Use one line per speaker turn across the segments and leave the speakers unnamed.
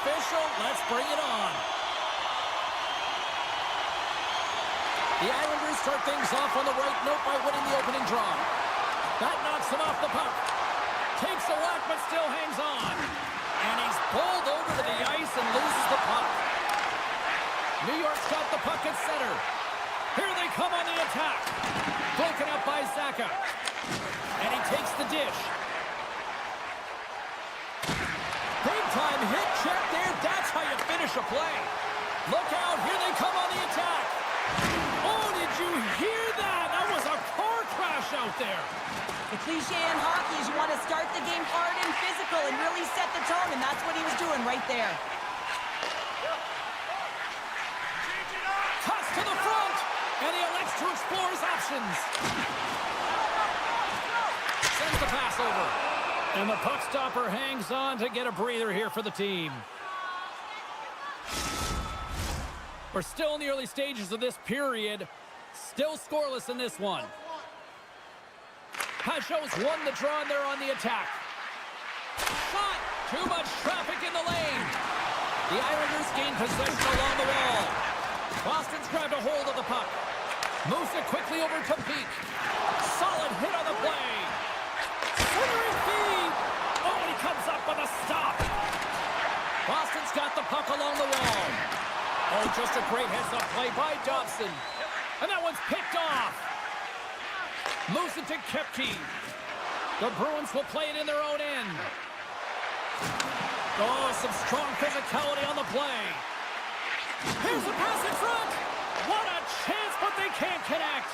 official. Let's bring it on. The Islanders start things off on the right note by winning the opening draw. That knocks him off the puck. Takes a whack, but still hangs on. And he's bowled over to the ice and loses the puck. New York's got the puck at center. Here they come on the attack. Broken up by Zacha. And he takes the dish. Big time hit check there. That's how you finish a play. Look out. Here they come on the attack. Oh, did you hear that? That was a car crash out there.
The cliche in hockey is you want to start the game hard and physical and really set the tone, and that's what he was doing right there.
Toss to the front, and he elects to explore his options. Sends the pass over. And the puck stopper hangs on to get a breather here for the team. We're still in the early stages of this period. Still scoreless in this one. Pashot's won the draw and they're on the attack. Shot! Too much traffic in the lane. The Islanders gain possession along the wall. Boston's grabbed a hold of the puck. Moves it quickly over to Peak. Solid hit on the play. Centering feed. Oh, and he comes up with a stop. Boston's got the puck along the wall. Oh, just a great heads-up play by Dobson. And that one's picked off. Moves it to Kepke. The Bruins will play it in their own end. Oh, some strong physicality on the play. Here's the pass in front. What a chance, but they can't connect.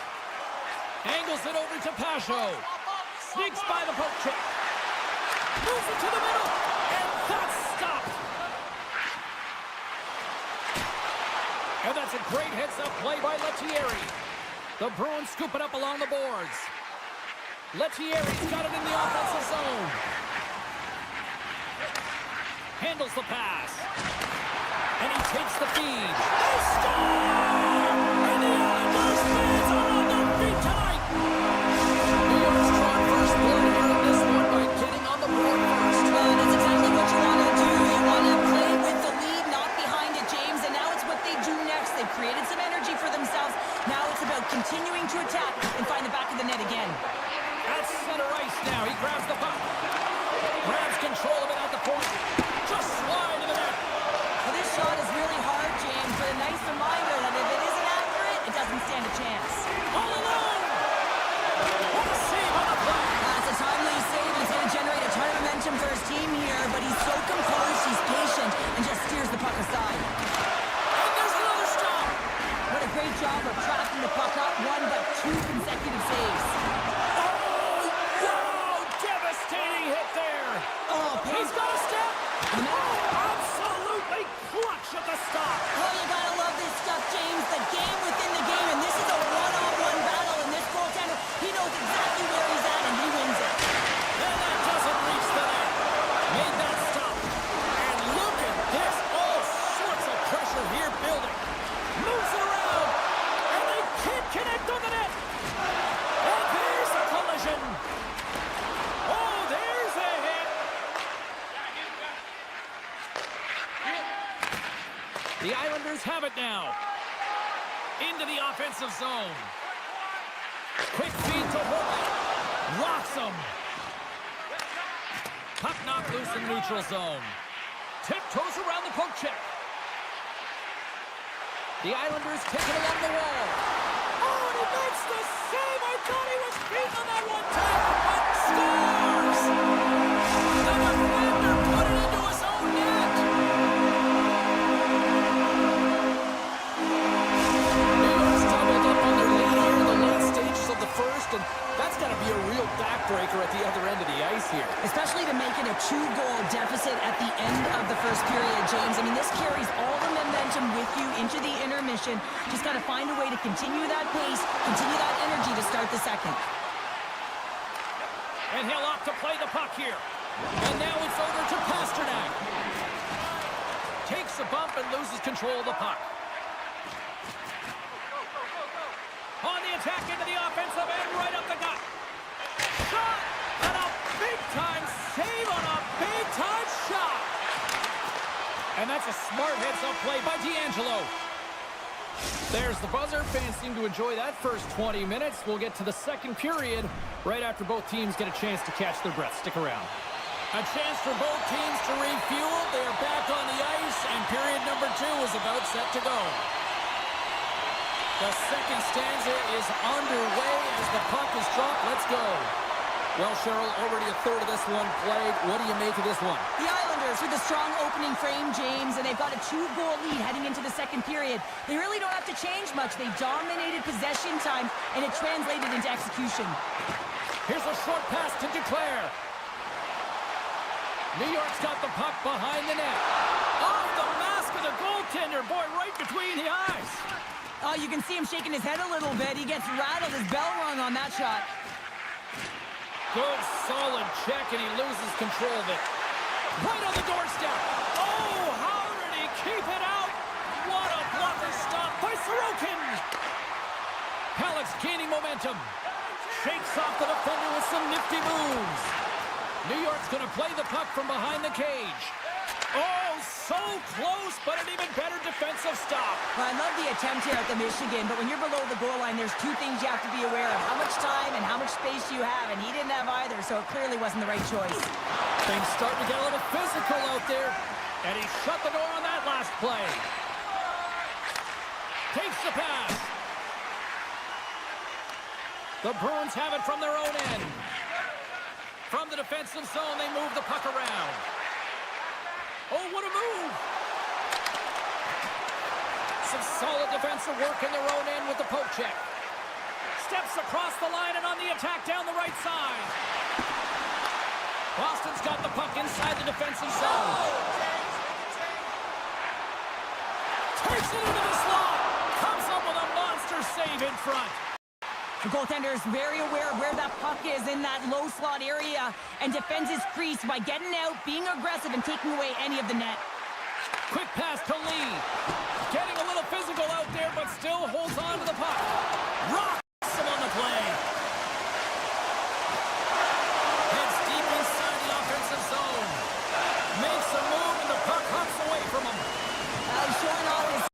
Angles it over to Pashot. Sneaks by the poke check. Moves it to the middle. And that's stopped. And that's a great heads-up play by Lettieri. The Bruins scoop it up along the boards. Lettieri's got it in the offensive zone. Handles the pass. And he takes the feed. They score! And the Islanders fans are on their feet tonight. New York's drawn first blood here in this one by getting on the board first.
That's exactly what you want to do. You want to play with the lead, not behind it, James. And now it's what they do next. They've created some energy for themselves. Now it's about continuing to attack and find the back of the net again.
At center ice now. He grabs the puck. Grabs control of it at the point. Just slide to the net.
Well, this shot is really hard, James, but a nice reminder that if it isn't accurate, it doesn't stand a chance.
All alone! What a save on the play!
That's a timely save. He's going to generate a ton of momentum for his team here, but he's so composed, he's patient, and just steers the puck aside.
And there's another stop!
What a great job of tracking the puck up. One, but two consecutive saves.
Oh, wow! Devastating hit there!
Oh,
He's got a step!
The man.
Absolutely clutch at the stop!
Oh, you gotta love this stuff, James. The game within the game, and this is a one-on-one battle, and this goaltender, he knows exactly where he's at, and he wins it.
And that doesn't reach the net. Made that stop. And look at this. All sorts of pressure here building. Moves it around. And they can't connect on the net. And there's a collision. Oh, there's a hit. The Islanders have it now. Into the offensive zone. Quick feed to Horvat. Rocks him. Puck knocked loose in the neutral zone. Tiptoes around the poke check. The Islanders take it along the wall. Oh, and he makes the save. I thought he was beaten on that one time, but scores! The defender put it into his own net. New York's doubled up on their lead here in the late stages of the first, and that's got to be a real backbreaker at the other end of the ice here.
Especially to make it a 2-goal deficit at the end of the first period, James. I mean, this carries all the momentum with you into the intermission. Just got to find a way to continue that pace, continue that energy to start the second.
And he'll opt to play the puck here. And now it's over to Pasternak. Takes a bump and loses control of the puck. On the attack into the offensive end, right up the gut. Shot! And a big-time save on a big-time shot. And that's a smart heads-up play by D'Angelo. There's the buzzer. Fans seem to enjoy that first 20 minutes. We'll get to the second period right after both teams get a chance to catch their breath. Stick around. A chance for both teams to refuel. They are back on the ice, and period number 2 is about set to go. The second stanza is underway as the puck is dropped. Let's go. Well, Cheryl, already a third of this one played. What do you make of this one?
The Islanders with a strong opening frame, James, and they've got a 2-goal lead heading into the second period. They really don't have to change much. They dominated possession time, and it translated into execution.
Here's a short pass to Declare. New York's got the puck behind the net. Off the mask of the goaltender. Boy, right between the eyes.
Oh, you can see him shaking his head a little bit. He gets rattled, his bell rung on that shot.
Good, solid check, and he loses control of it. Right on the doorstep. Oh, how did he keep it out? What a blocker stop by Sorokin. Halleck's gaining momentum. Shakes off the defender with some nifty moves. New York's going to play the puck from behind the cage. Oh, so close, but an even better defensive stop.
Well, I love the attempt here at the Michigan, but when you're below the goal line, there's 2 things you have to be aware of. How much time and how much space you have, and he didn't have either, so it clearly wasn't the right choice.
Things starting to get a little physical out there, and he shut the door on that last play. Takes the pass. The Bruins have it from their own end. From the defensive zone, they move the puck around. Oh, what a move! Some solid defensive work in their own end with the poke check. Steps across the line and on the attack down the right side. Boston's got the puck inside the defensive zone. Takes it into the slot. Comes up with a monster save in front.
The goaltender is very aware of where that puck is in that low slot area and defends his crease by getting out, being aggressive, and taking away any of the net.
Quick pass to Lee. Getting a little physical out there, but still holds on to the puck. Rocks him on the play. Heads deep inside the offensive zone. Makes a move, and the puck hops away from him.
He's showing off his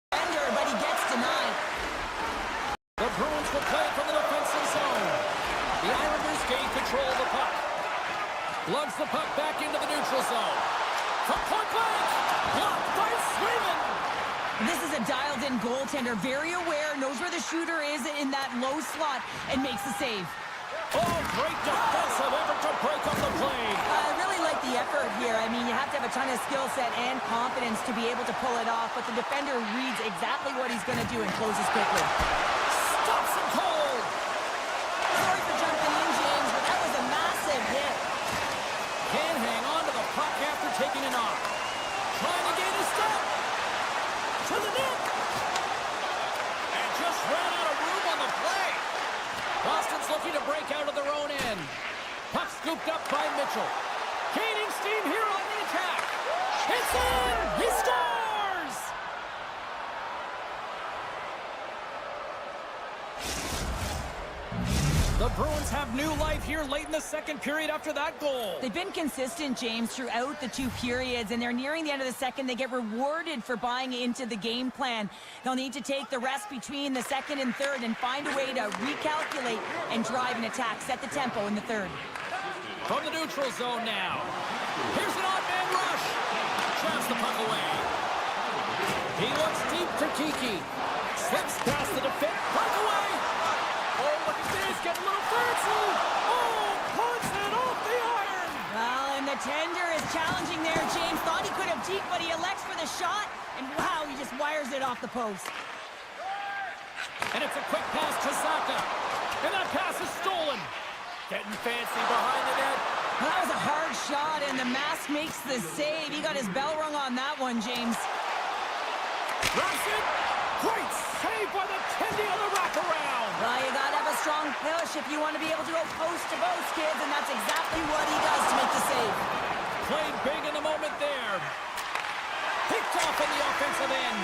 defender, but he gets denied.
The Bruins will play from the defensive zone. The Islanders gain control of the puck. Lugs the puck back into the neutral zone. From point blank, blocked by Swayman.
This is a dialed-in goaltender, very aware, knows where the shooter is in that low slot, and makes the save.
Oh, great defensive effort to break up the play.
I really like the effort here. I mean, you have to have a ton of skill set and confidence to be able to pull it off, but the defender reads exactly what he's going to do and closes quickly.
Stops him cold.
Sorry for jumping in, James, but that was a massive hit.
Can't hang on to the puck after taking a knock. Trying to gain a step. To the net. And just ran out of room on the play. Boston's looking to break out of their own end. Puck scooped up by Mitchell. Gaining steam here on the attack. It's in! He scores! The Bruins have new life here late in the second period after that goal.
They've been consistent, James, throughout the 2 periods, and they're nearing the end of the second. They get rewarded for buying into the game plan. They'll need to take the rest between the second and third and find a way to recalculate and drive an attack, set the tempo in the third.
From the neutral zone now. Here's an odd man rush. Traps the puck away. He looks deep to Kiki. Slips past the defense. Puck away. Oh, look at this. Getting a little fancy. Oh, puts it off the iron.
Well, and the tender is challenging there. James thought he could have deked, but he elects for the shot. And wow, he just wires it off the post.
And it's a quick pass to Saka. And that pass is stolen. Getting fancy behind the net.
Well, that was a hard shot, and the mask makes the save. He got his bell rung on that one, James.
Drops it. Great save by the Tendy on the wraparound.
Well, you got to have a strong push if you want to be able to go post to post, kids, and that's exactly what he does to make the save.
Played big in the moment there. Picked off in the offensive end.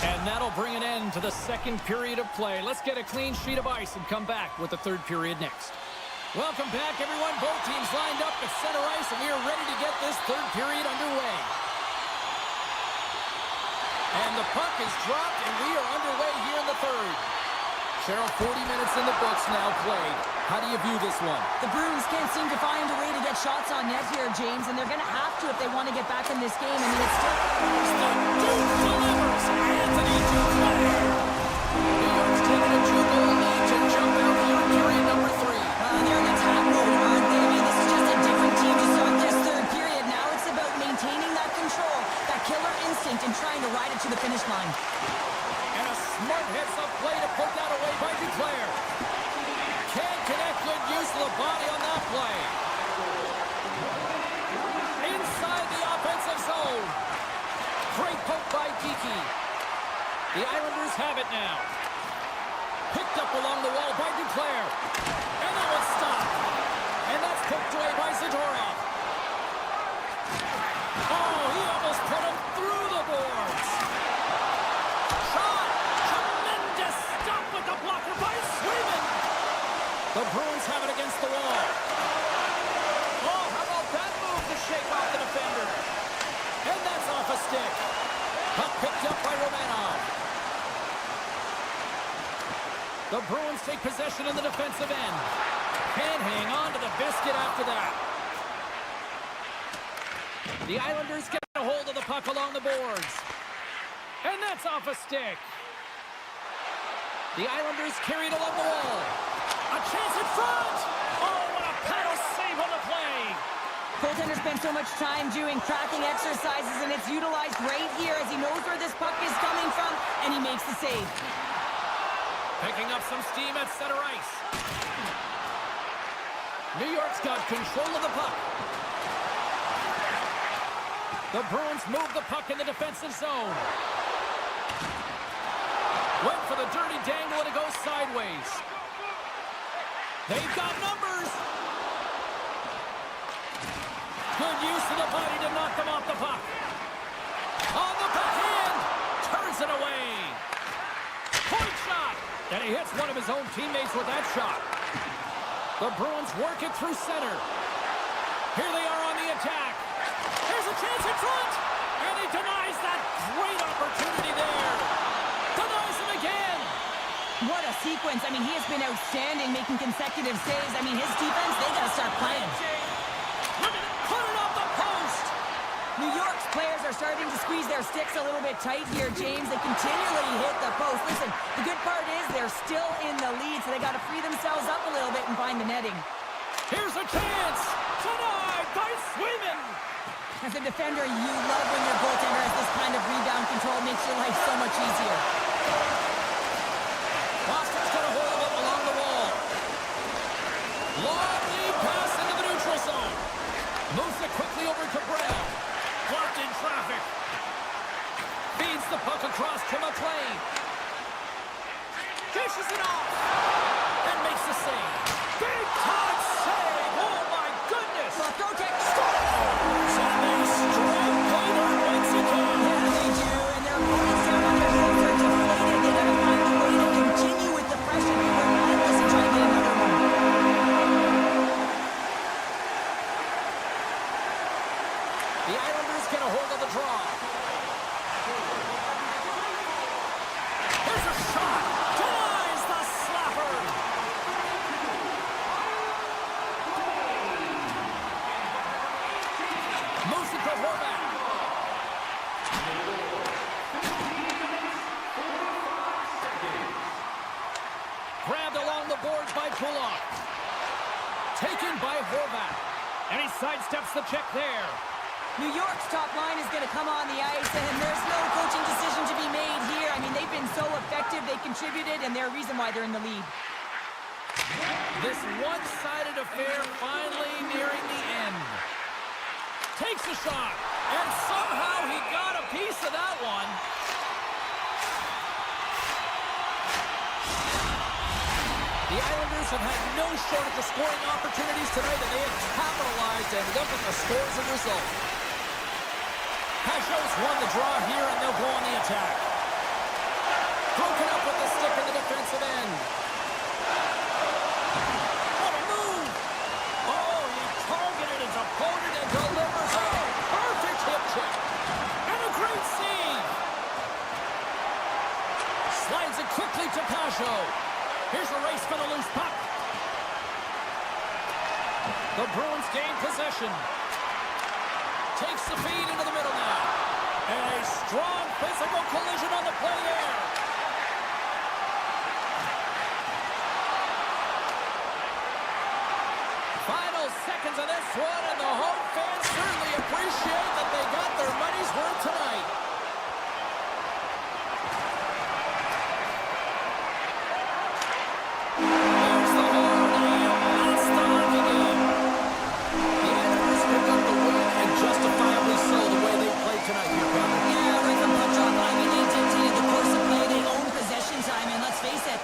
And that'll bring an end to the second period of play. Let's get a clean sheet of ice and come back with the third period next. Welcome back, everyone. Both teams lined up at center ice, and we are ready to get this third period underway. And the puck is dropped, and we are underway here in the third. Cheryl, 40 minutes in the books now played. How do you view this one?
The Bruins can't seem to find a way to get shots on net here, James, and they're going to have to if they want to get back in this game. I mean, it's still...
The Duke delivers. Anthony Duclair. New York's taking a 2-goal lead to jump out here in period number 3.
They're in attack mode, aren't they? I mean, this is just a different team to start this third period. Now it's about maintaining that control, that killer instinct, and trying to ride it to the finish line.
And a smart heads-up play to put that away by Duclair. Can't connect, good use of the body on that play. Inside the offensive zone. Great poke by Geeky. The Islanders have it now. Picked up along the wall by Duclair. And that was stopped. And that's poked away by Zadorov. Oh, he almost put him through the boards. Shot. Tremendous stop with the blocker by Swayman. The Bruins have it against the wall. Oh, how about that move to shake off the defender? And that's off a stick. Puck picked up by Romanov. The Bruins take possession in the defensive end. Can't hang on to the biscuit after that. The Islanders get a hold of the puck along the boards. And that's off a stick. The Islanders carry it along the wall. A chance in front! Oh, what a paddle save on the play!
Goaltender spent so much time doing tracking exercises, and it's utilized right here as he knows where this puck is coming from, and he makes the save.
Picking up some steam at center ice. New York's got control of the puck. The Bruins move the puck in the defensive zone. Went for the dirty dangle and it goes sideways. They've got numbers. Good use of the body to knock them off the puck. On the backhand. Turns it away. Point shot. And he hits one of his own teammates with that shot. The Bruins work it through center. Here they are on the attack. There's a chance in front. And he denies that great opportunity there. Denies him again.
What a sequence. I mean, he has been outstanding making consecutive saves. I mean, his defense, they got to start playing.
Put it off the post.
New York's players are starting to squeeze their sticks a little bit tight here, James. They continually hit the post. Listen, the good part is they're still in the lead, so they got to free themselves up a little bit and find the netting.
Here's a chance. Denied by Swayman.
As a defender, you love when your goaltender has this kind of rebound control. It makes your life so much easier.
Boston's got a hold of it along the wall. Long lead pass into the neutral zone. Moves it quickly over to Brown. Blocked in traffic. Feeds the puck across to McLean. Dishes it off. And makes the save. Big time save. Oh my goodness.
Well, throw tech.
Scores. And they strike later once again.
Yeah, they do. And their opponents down on their heels are deflated. They got to find a way to continue with the pressure. Be relentless and try to get another one.
The Islanders get a hold of the draw. There's a shot. Denies the slapper. Moves it to Horvath. Grabbed along the boards by Kulak. Taken by Horvath. And he sidesteps the check there.
New York's top line is going to come on the ice, and there's no coaching decision to be made here. I mean, they've been so effective, they contributed, and they're a reason why they're in the lead.
This one-sided affair finally nearing the end. Takes a shot, and somehow he got a piece of that one. The Islanders have had no shortage of scoring opportunities tonight, and they have capitalized, and look at the scores and results. Pajot's won the draw here, and they'll go on the attack. Broken up with the stick in the defensive end. What a move! show. Here's a race for the loose puck. The Bruins gain possession. Takes the feed into the middle now. And a strong physical collision on the play there. Final seconds of this one, and the home fans certainly appreciate that they got their money's worth tonight. There's the horn, and that's the hockey game. The Islanders pick up the win, and justifiably so, the way they played tonight here, Bobby.
Yeah, right from puck drop. I mean, they dictated the course of play. They owned possession time, and let's face it,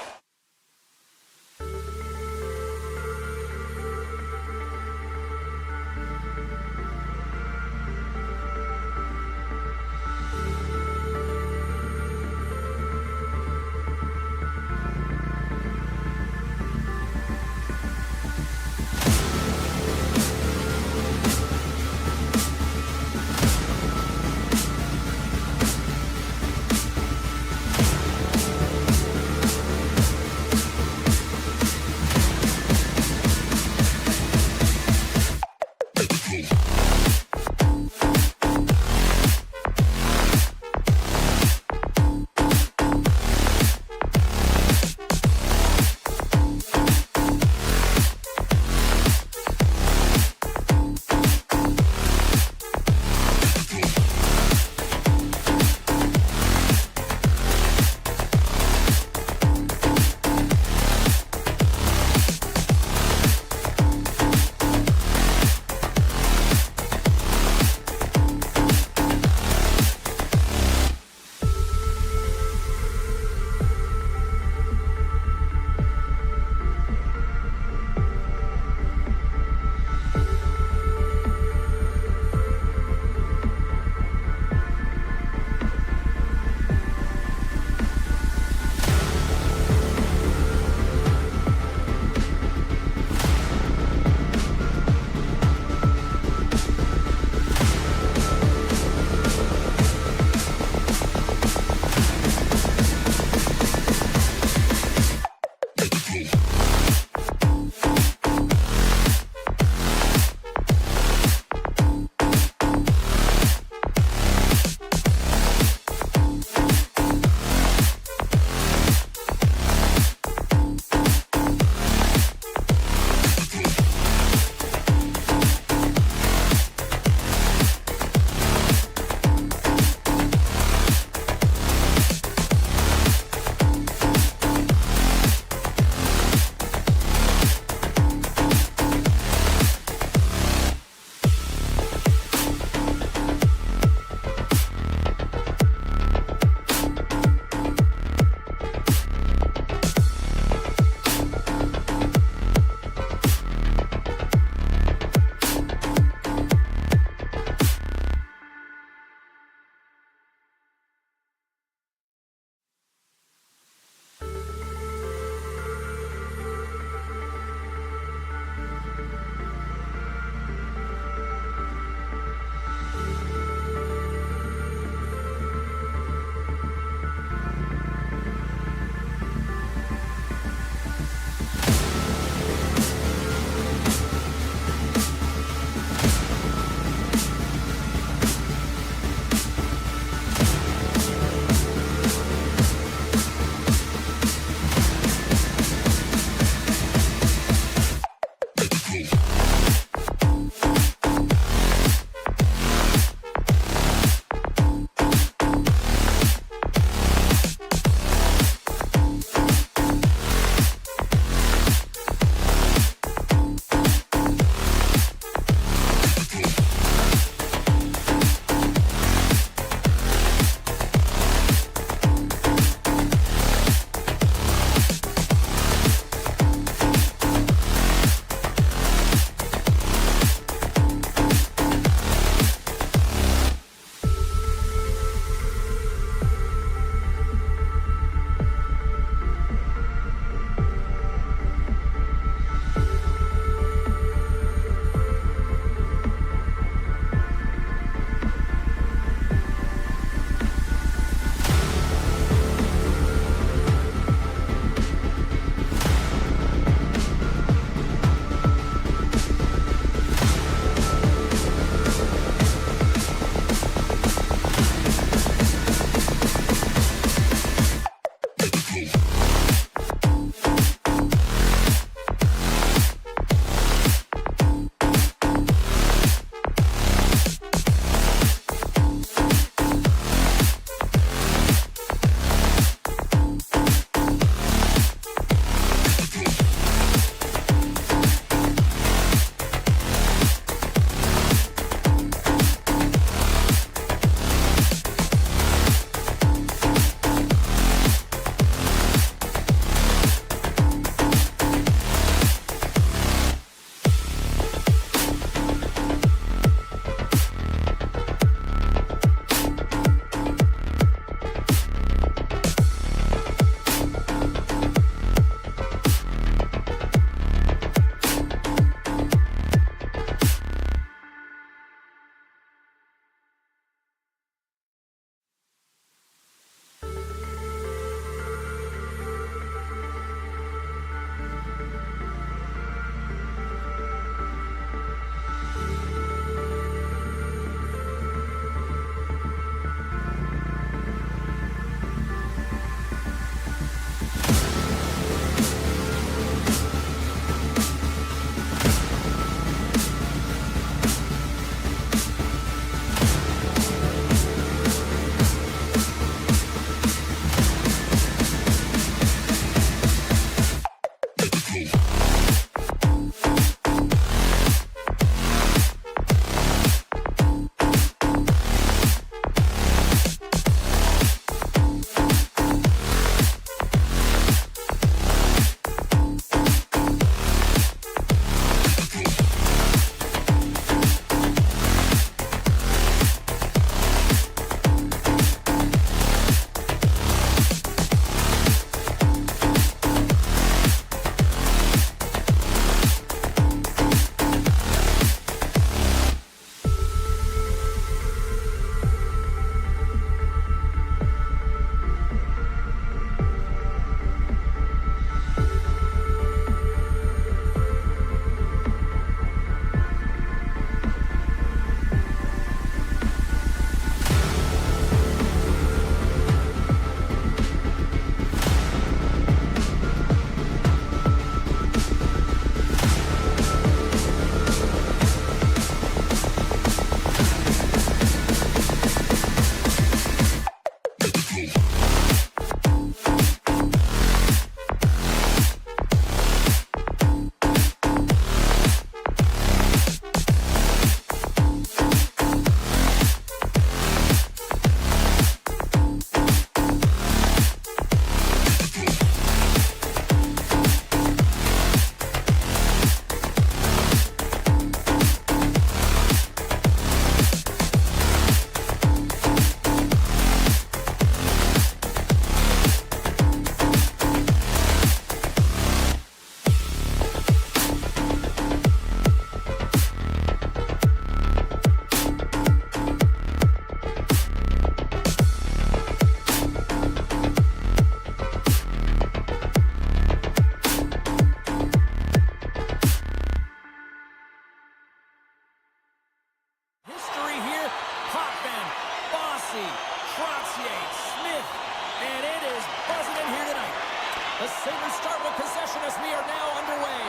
Sabres start with possession as we are now underway.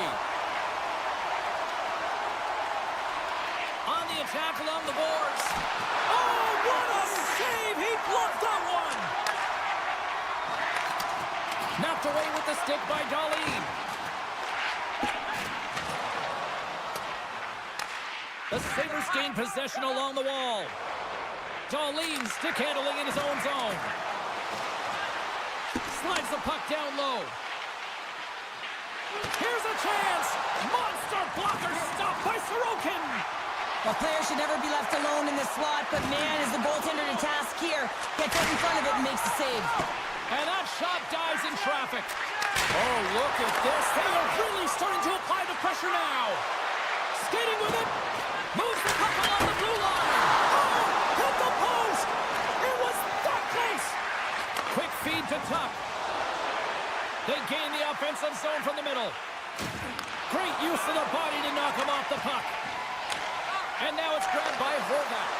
On the attack along the boards. Oh, what a save! He bluffed that one! Knocked away with the stick by Dahlin. The Sabres gain possession along the wall. Dahlin stick handling in his own zone. Slides the puck down low. Here's a chance! Monster blocker stopped by Sorokin!
The player should never be left alone in the slot, but man, is the goaltender to task here. Gets up in front of it and makes the save.
And that shot dies in traffic. Oh, look at this. They are really starting to apply the pressure now. Skating with it. Moves the puck along the blue line. Oh, hit the post. It was that close. Quick feed to Tuck. They gain the offensive zone from the middle. Great use of the body to knock him off the puck. And now it's grabbed by Horvat.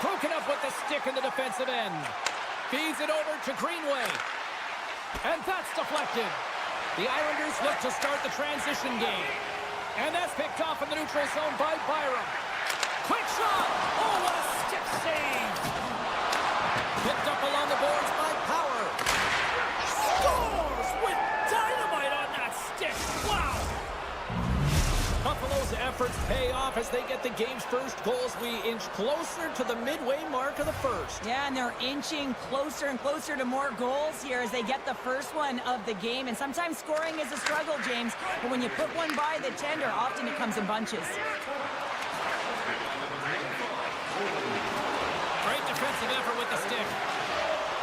Broken up with the stick in the defensive end. Feeds it over to Greenway. And that's deflected. The Islanders look to start the transition game. And that's picked off in the neutral zone by Byram. Quick shot! Oh, what a stick save! Picked up along the boards by Power. Scores with dynamite on that stick. Wow! Buffalo's efforts pay off as they get the game's first goals. We inch closer to the midway mark of the first.
Yeah, and they're inching closer and closer to more goals here as they get the first one of the game. And sometimes scoring is a struggle, James. But when you put one by the tender, often it comes in bunches.
Great defensive effort with the stick.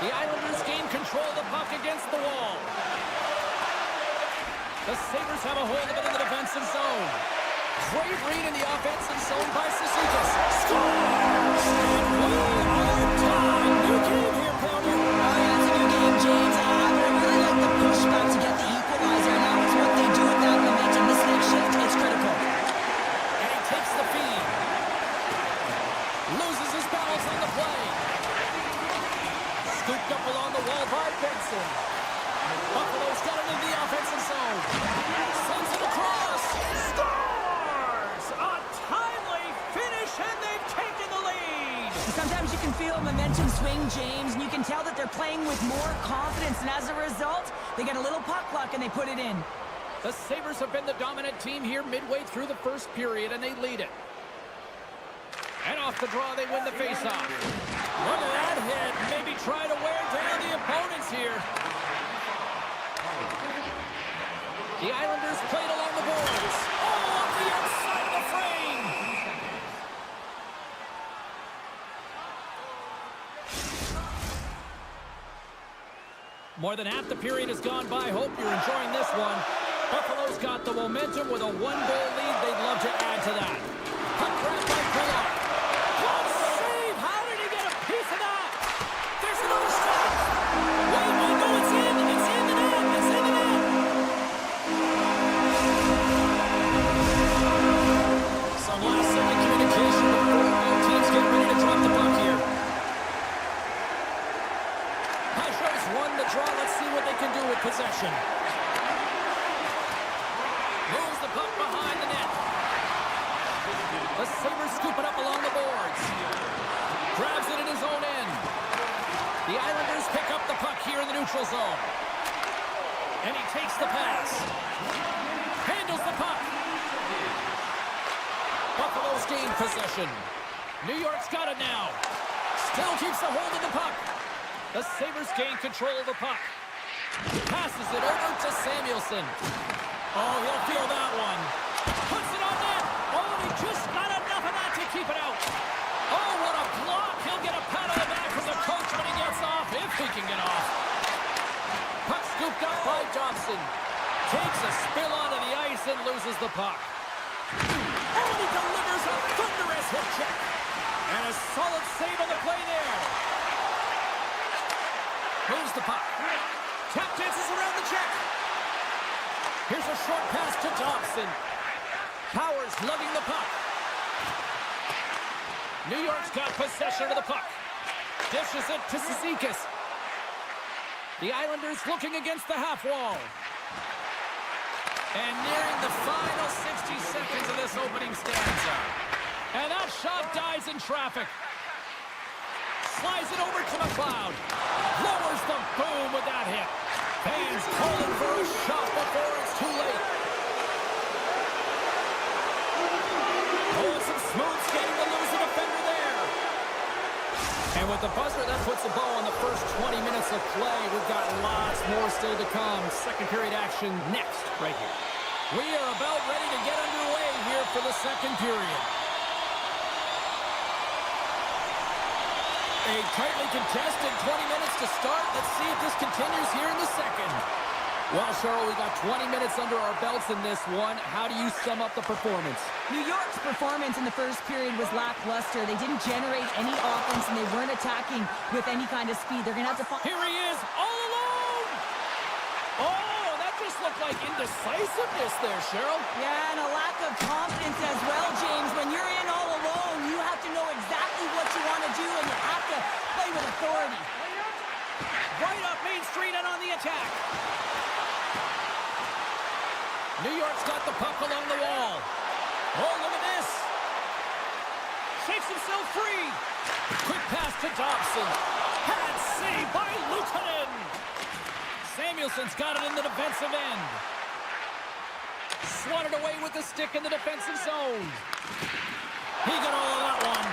The Islanders gain control of the puck against the wall. The Sabres have a hold of it in the defensive zone. Great read in the offensive zone by Cizikas. Scores! And we are tied. New game here, Pounder.
Oh, yeah, it's a new game, James. I really like the pushback to get the equalizer. And that was what they do with that momentum. This next shift, it's critical.
And he takes the feed. Loses his balance on the play. Scooped up along the wall by Benson. Buffalo's got it in the offensive zone. Sends it across. Scores! A timely finish, and they've taken the lead.
Sometimes you can feel momentum swing, James, and you can tell that they're playing with more confidence. And as a result, they get a little puck luck and they put it in.
The Sabres have been the dominant team here midway through the first period, and they lead it. And off the draw, they win the faceoff. Look at that hit. Maybe try to wear down the opponents here. The Islanders played along the boards. Oh, off the outside of the frame. More than half the period has gone by. Hope you're enjoying this one. Buffalo's got the momentum with a one-goal lead. They'd love to add to that. Puck grab by Kulak. Good save. How did he get a piece of that? There's another shot. Wait, no, it's in. It's in the net. It's in the net. Some last-second communication before both teams get ready to drop the puck here. Pageau's won the draw. Let's see what they can do with possession. Moves the puck behind the net. The Sabres scoop it up along the boards. Grabs it in his own end. The Islanders pick up the puck here in the neutral zone. And he takes the pass. Handles the puck. Buffalo's gained possession. New York's got it now. Still keeps a hold of the puck. The Sabres gain control of the puck. Passes it over to Samuelsson. Oh, he'll feel that one. Puts it on net. Oh, he just got enough of that to keep it out. Oh, what a block. He'll get a pat on the back from the coach when he gets off, if he can get off. Puck scooped up by Dobson. Takes a spill onto the ice and loses the puck. Oh, he delivers a thunderous hip check. And a solid save on the play there. Moves the puck. Tap dances around the check. Here's a short pass to Dobson. Powers lugging the puck. New York's got possession of the puck. Dishes it to Cizikas. The Islanders looking against the half wall. And nearing the final 60 seconds of this opening stanza. And that shot dies in traffic. Slides it over to McLeod. Lowers the boom with that hit. Fans calling for a shot before it's too late. Oh, some smooth skating to lose the defender there. And with the buzzer, that puts a bow on the first 20 minutes of play. We've got lots more still to come. Second period action next, right here. We are about ready to get underway here for the second period. A tightly contested 20 minutes to start. Let's see if this continues here in the second. Well, Cheryl, we got 20 minutes under our belts in this one. How do you sum up the performance?
New York's performance in the first period was lackluster. They didn't generate any offense, and they weren't attacking with any kind of speed. They're going to have to find...
Here he is, all alone! Oh, that just looked like indecisiveness there, Cheryl.
Yeah, and a lack of confidence as well, James. When you're in all alone, you have to know exactly what you want to do, and you have to play with authority.
Right up Main Street and on the attack. New York's got the puck along the wall. Oh, look at this. Shakes himself free. Quick pass to Dobson. Had saved by Luukkonen. Samuelson's got it in the defensive end. Swatted away with the stick in the defensive zone. He got all of that one.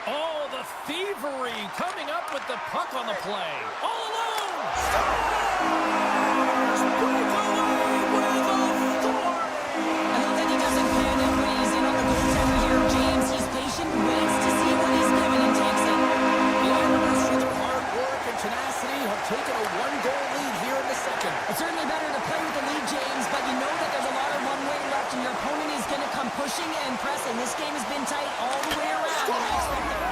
Oh, the thievery coming up with the puck on the play. All alone. Stars break away with authority.
I love that he doesn't panic when he's in on the goaltender here, James. He's patient, waits to see what he's given, and takes it.
The Islanders, through hard work and tenacity, have taken a one-goal lead here in the second.
It's certainly better to play with the lead, James, but you know that there's a lot of runway left, and your opponent is going to come pushing and pressing. This game has been tight all the way around.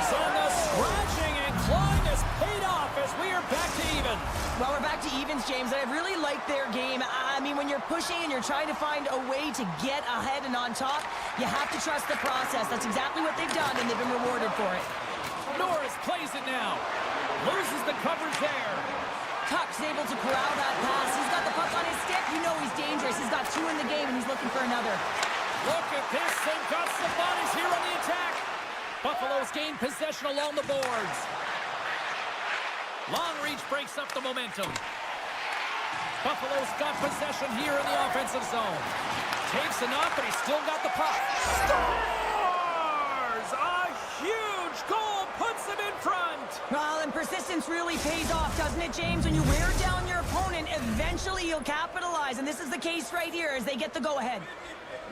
So the scratching and clawing has paid off as we are back to even.
Well, we're back to evens, James, and I really like their game. I mean, when you're pushing and you're trying to find a way to get ahead and on top, you have to trust the process. That's exactly what they've done, and they've been rewarded for it.
Norris plays it now. Loses the coverage there.
Tuck's able to corral that pass. He's got the puck on his stick. You know he's dangerous. He's got 2 in the game, and he's looking for another.
Look at this. They've got some bodies here on the attack. Buffalo's gained possession along the boards. Long reach breaks up the momentum. Buffalo's got possession here in the offensive zone. Takes a knock, but he's still got the puck. Stars! A huge goal puts him in front.
Well, and persistence really pays off, doesn't it, James? When you wear down your opponent, eventually you'll capitalize, and this is the case right here as they get the go-ahead.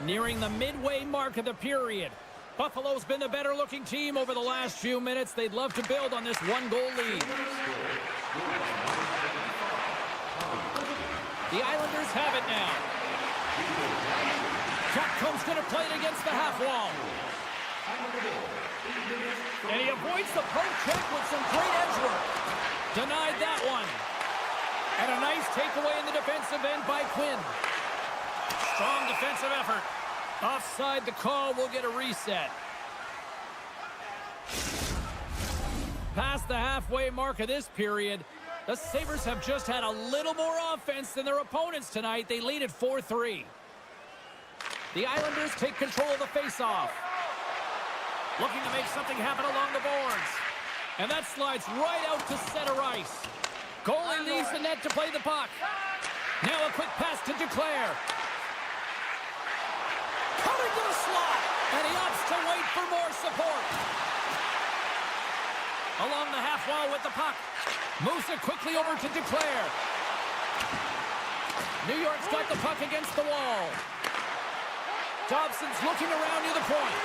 Nearing the midway mark of the period. Buffalo's been the better-looking team over the last few minutes. They'd love to build on this one-goal lead. The Islanders have it now. Jack Combs going to play it against the half wall. And he avoids the poke check with some great edge work. Denied that one. And a nice takeaway in the defensive end by Quinn. Strong defensive effort. Offside the call, will get a reset. Past the halfway mark of this period, the Sabres have just had a little more offense than their opponents tonight. They lead at 4-3. The Islanders take control of the faceoff. Looking to make something happen along the boards. And that slides right out to center ice. Goalie leaves the net to play the puck. Now a quick pass to Duclair. Coming to the slot, and he opts to wait for more support. Along the half wall with the puck. Moves it quickly over to Duclair. New York's got the puck against the wall. Dobson's looking around near the point.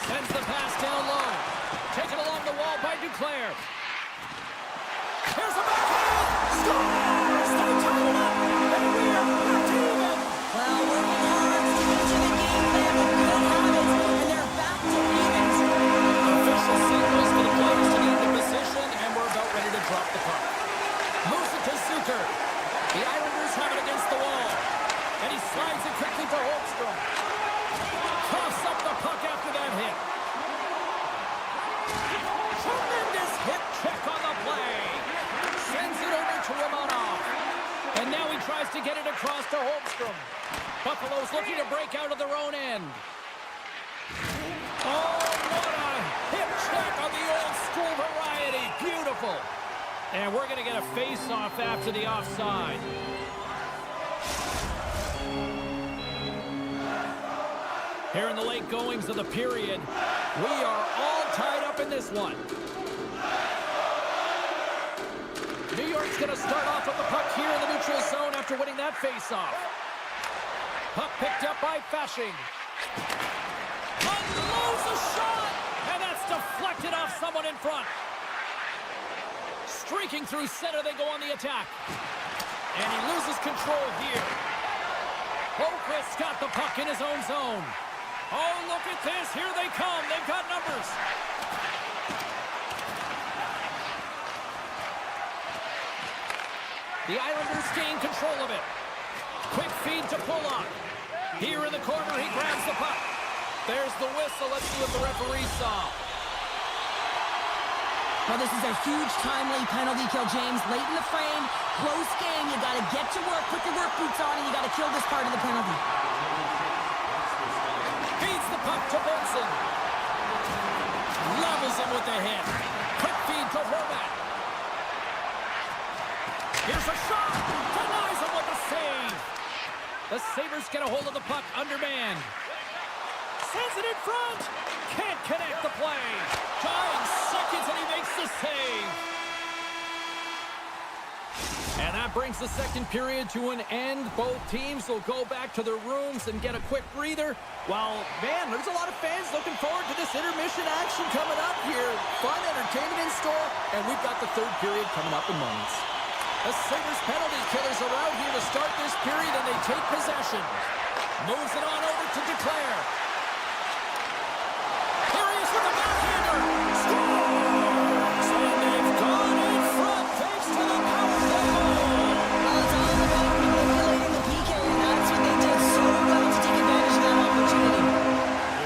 Sends the pass down low. Taken along the wall by Duclair. Here's a backhand. Scores! They tie it up, and we are back to even.
Well, working hard to get to the game plan with good habits, and they're back to evens.
Official signals for the players to get the position, and we're about ready to drop the puck. Moves it to Zucker. The Islanders have it against the wall. And he slides it quickly to Holmstrom. Coughs up the puck after that hit. Tremendous hip check on the play. Sends it over to get it across to Holmstrom. Buffalo's looking to break out of their own end. Oh, what a hip check on the old school variety. Beautiful. And we're going to get a face-off after the offside. Here in the late goings of the period, we are all tied up in this one. New York's going to start off with the puck here in the neutral zone after winning that face-off. Puck picked up by Fasching. Unloads a shot, and that's deflected off someone in front. Streaking through center, they go on the attack. And he loses control here. Holmqvist's got the puck in his own zone. Oh, look at this. Here they come. They've got numbers. The Islanders gain control of it. Quick feed to Pulock. Here in the corner, he grabs the puck. There's the whistle. Let's see what the referee saw.
Well, this is a huge timely penalty kill, James. Late in the frame, close game. You got to get to work, put your work boots on, and you got to kill this part of the penalty.
Feeds the puck to Benson. Levels him with the hit. Quick feed to Horvat. Here's a shot. Denies him with a save. The Sabres get a hold of the puck undermanned. Sends it in front. Can't connect the play. 9 seconds and he makes the save. And that brings the second period to an end. Both teams will go back to their rooms and get a quick breather. Well, man, there's a lot of fans looking forward to this intermission action coming up here. Fun entertainment in store, and we've got the third period coming up in moments. The Sabres penalty killers are out here to start this period, and they take possession. Moves it on over to Duclair. Here he is with the backhander. Scores! And they've gone in front thanks to the power play.
Well, it's all about manipulating the PK, and that's what they did so well to take advantage of that opportunity.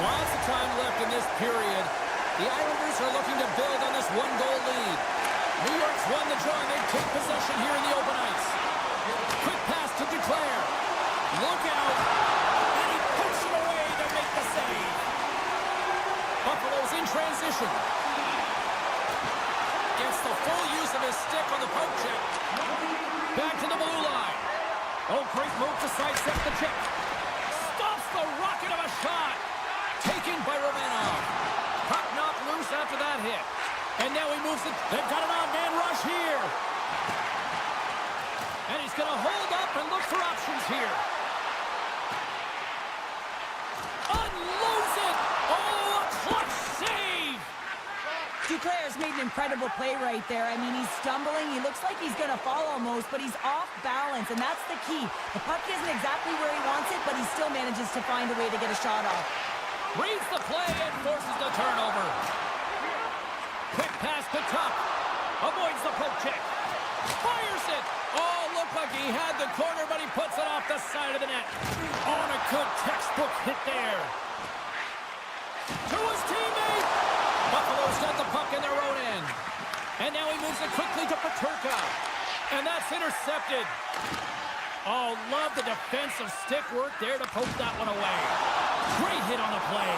Lots of time left in this period. The Islanders are looking to build on this one-goal lead. New York's won the draw, and they take possession here in the open ice. Quick pass to Duclair. Look out. And he puts it away to make the save. Buffalo's in transition. Gets the full use of his stick on the poke check. Back to the blue line. Oh, great move to sidestep the check. Stops the rocket of a shot. Taken by Romanov. Puck knocked loose after that hit. And now he moves it. They've got an odd-man rush here. And he's going to hold up and look for options here. Unloads it. Oh, a clutch save.
Duclair's made an incredible play right there. I mean, he's stumbling. He looks like he's going to fall almost, but he's off balance, and that's the key. The puck isn't exactly where he wants it, but he still manages to find a way to get a shot off.
Reads the play and forces the turnover. Quick pass to Tuck. Avoids the poke check. Fires it. Oh, looked like he had the corner, but he puts it off the side of the net. On a good textbook hit there. To his teammate. Buffalo's got the puck in their own end. And now he moves it quickly to Peterka. And that's intercepted. Oh, love the defensive stick work there to poke that one away. Great hit on the play.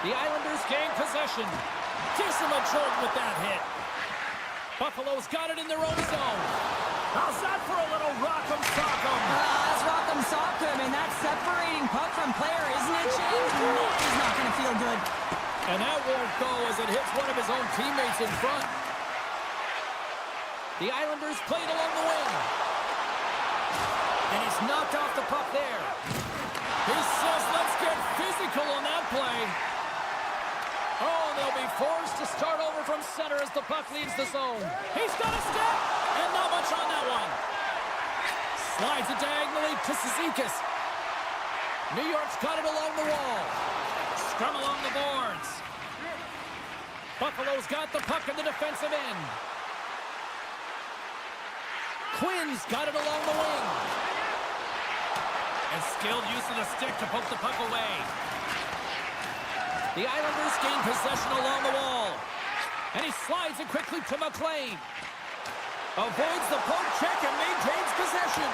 The Islanders gain possession. Decima Jordan with that hit. Buffalo's got it in their own zone. How's that for a little rock'em sock'em?
That's rock'em sock'em, and that's separating puck from player, isn't it, James? No, he's not going to feel good.
And that won't go as it hits one of his own teammates in front. The Islanders played along the wing. And he's knocked off the puck there. He says, let's get physical on that play. Oh, they'll be forced to start over from center as the puck leaves the zone. He's got a step, and not much on that one. Slides it diagonally to Cizikas. New York's got it along the wall. Scrum along the boards. Buffalo's got the puck in the defensive end. Quinn's got it along the wing. And skilled use of the stick to poke the puck away. The Islanders gain possession along the wall. And he slides it quickly to McLean. Avoids the poke check and maintains possession.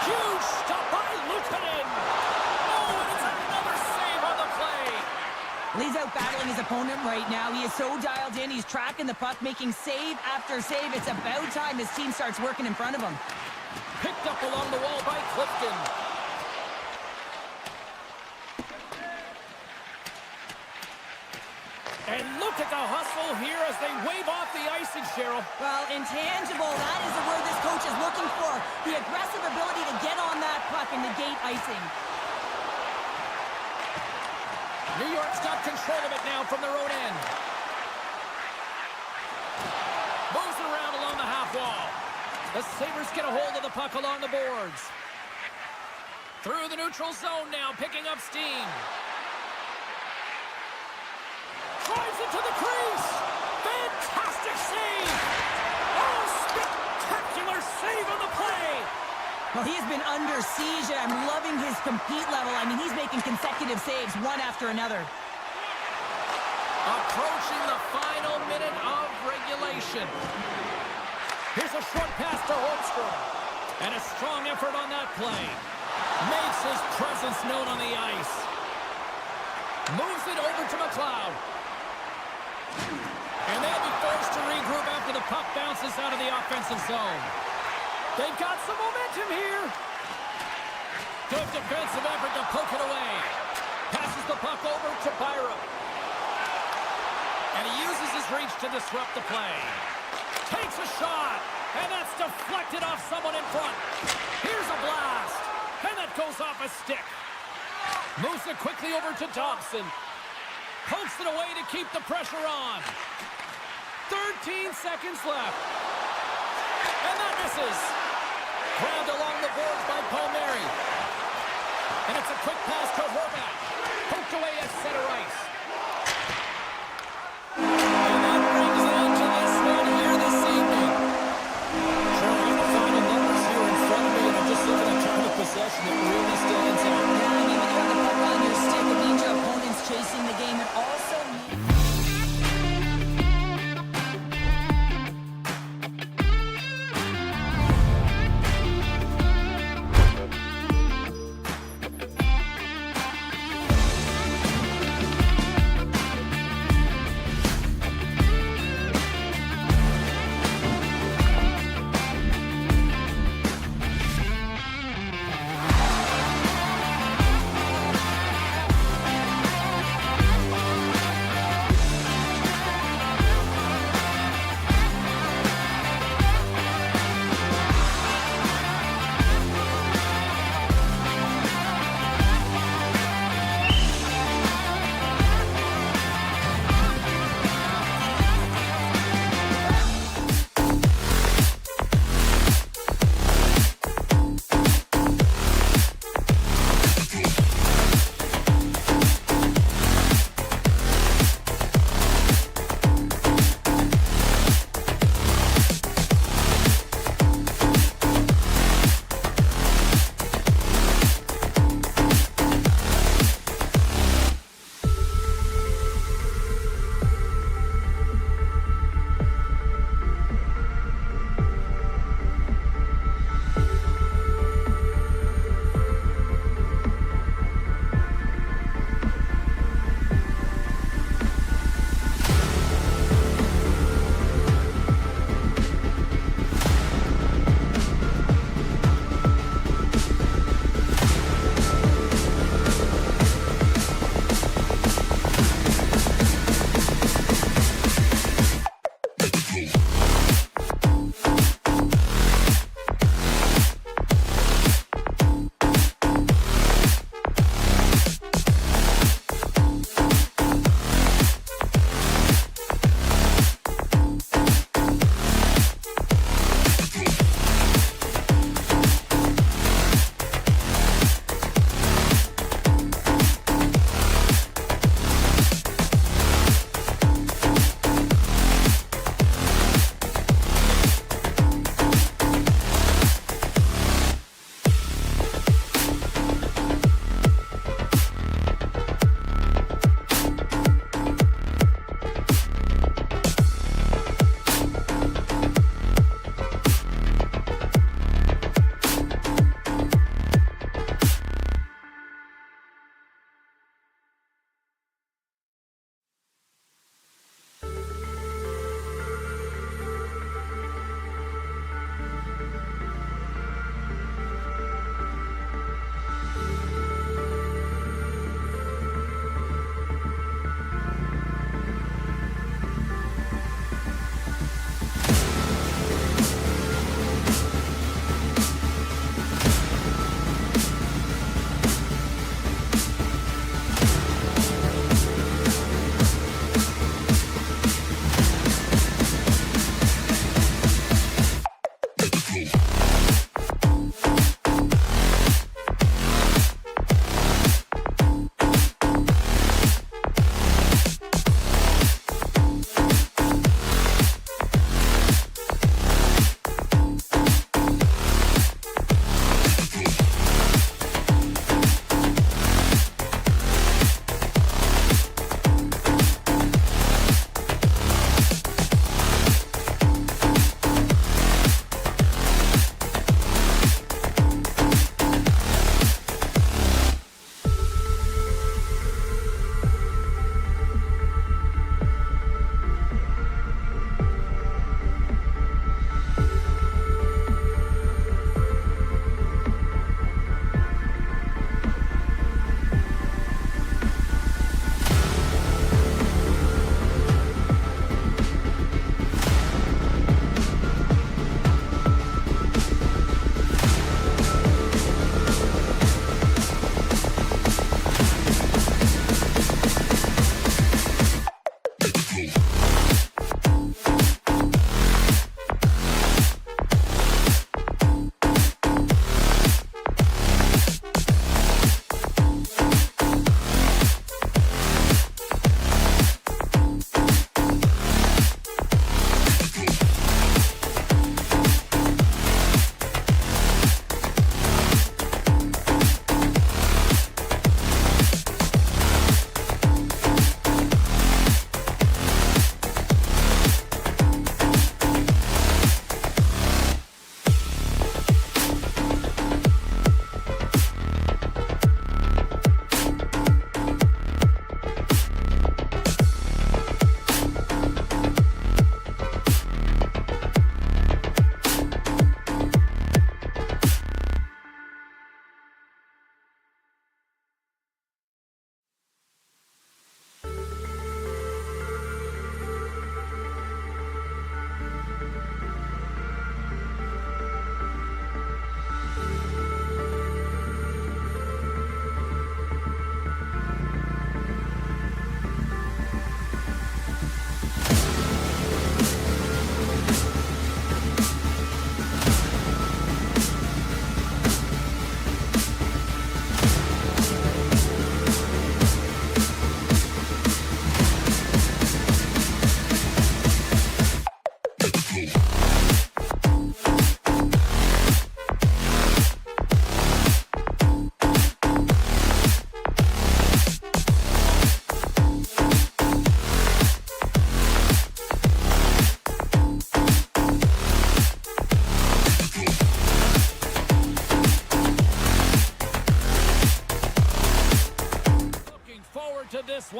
Huge stop by Luukkonen. Oh, and it's another save on the play.
He's out battling his opponent right now. He is so dialed in. He's tracking the puck, making save after save. It's about time his team starts working in front of him.
Picked up along the wall by Clifton. And look at the hustle here as they wave off the icing, Cheryl.
Well, intangible, that is the word this coach is looking for. The aggressive ability to get on that puck and negate icing.
New York's got control of it now from their own end. Moves it around along the half wall. The Sabres get a hold of the puck along the boards. Through the neutral zone now, picking up steam. Drives it to the crease. Fantastic save. Oh, spectacular save on the play.
Well, he has been under siege, and I'm loving his compete level. I mean, he's making consecutive saves, one after another.
Approaching the final minute of regulation. Here's a short pass to Holmstrom. And a strong effort on that play. Makes his presence known on the ice. Moves it over to McLeod. And they'll be forced to regroup after the puck bounces out of the offensive zone. They've got some momentum here. Good defensive effort to poke it away. Passes the puck over to Byram. And he uses his reach to disrupt the play. Takes a shot. And that's deflected off someone in front. Here's a blast. And that goes off a stick. Moves it quickly over to Dobson. Pokes it away to keep the pressure on. 13 seconds left. And that misses. Grabbed along the boards by Palmieri. And it's a quick pass to Horvat. Poked away at center ice. And that brings it into this one here this evening. Showing the final numbers here in front of me, and I'm just looking at time of possession. It really stands out.
Yeah, I mean, when you have the puck on your stick, it means your opponent's chasing the game. It also means...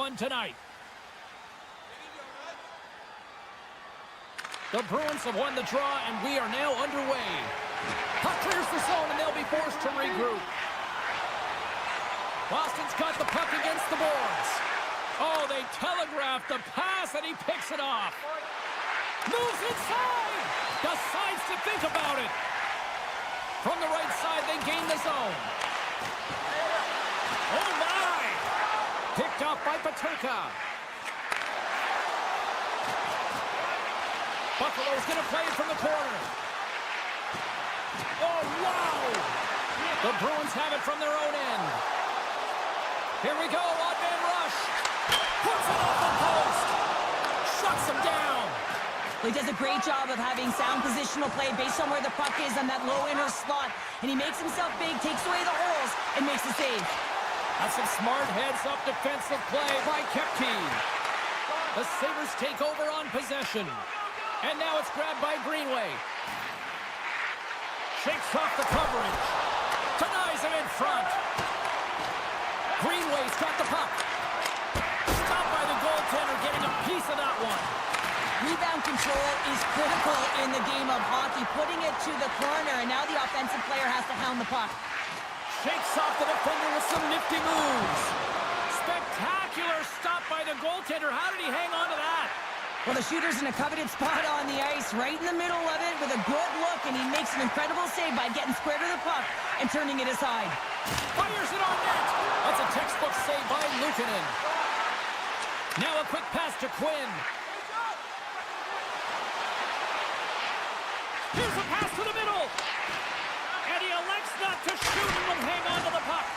one tonight. The Bruins have won the draw, and we are now underway. Puck clears the zone, and they'll be forced to regroup. Boston's got the puck against the boards. Oh, they telegraphed the pass, and he picks it off. Moves inside. Decides to think about it. From the right side, they gain the zone. Oh, my! Picked up by Paterka. Buffalo's going to play it from the corner. Oh, wow! The Bruins have it from their own end. Here we go, odd-man rush. Puts it off the post. Shuts him down.
Well, he does a great job of having sound positional play based on where the puck is on that low inner slot. And he makes himself big, takes away the holes, and makes the save.
That's some smart heads-up defensive play by Kepke. The Sabres take over on possession. And now it's grabbed by Greenway. Shakes off the coverage. Denies him in front. Greenway's got the puck. Stopped by the goaltender, getting a piece of that one.
Rebound control is critical in the game of hockey. Putting it to the corner, and now the offensive player has to hound the puck.
Shakes off the defender with some nifty moves. Spectacular stop by the goaltender. How did he hang on to that?
Well, the shooter's in a coveted spot on the ice, right in the middle of it with a good look, and he makes an incredible save by getting square to the puck and turning it aside.
Fires it on net. That's a textbook save by Luukkonen. Now a quick pass to Quinn. Here's a pass to the middle. And he elects not to shoot and will hang on to the puck.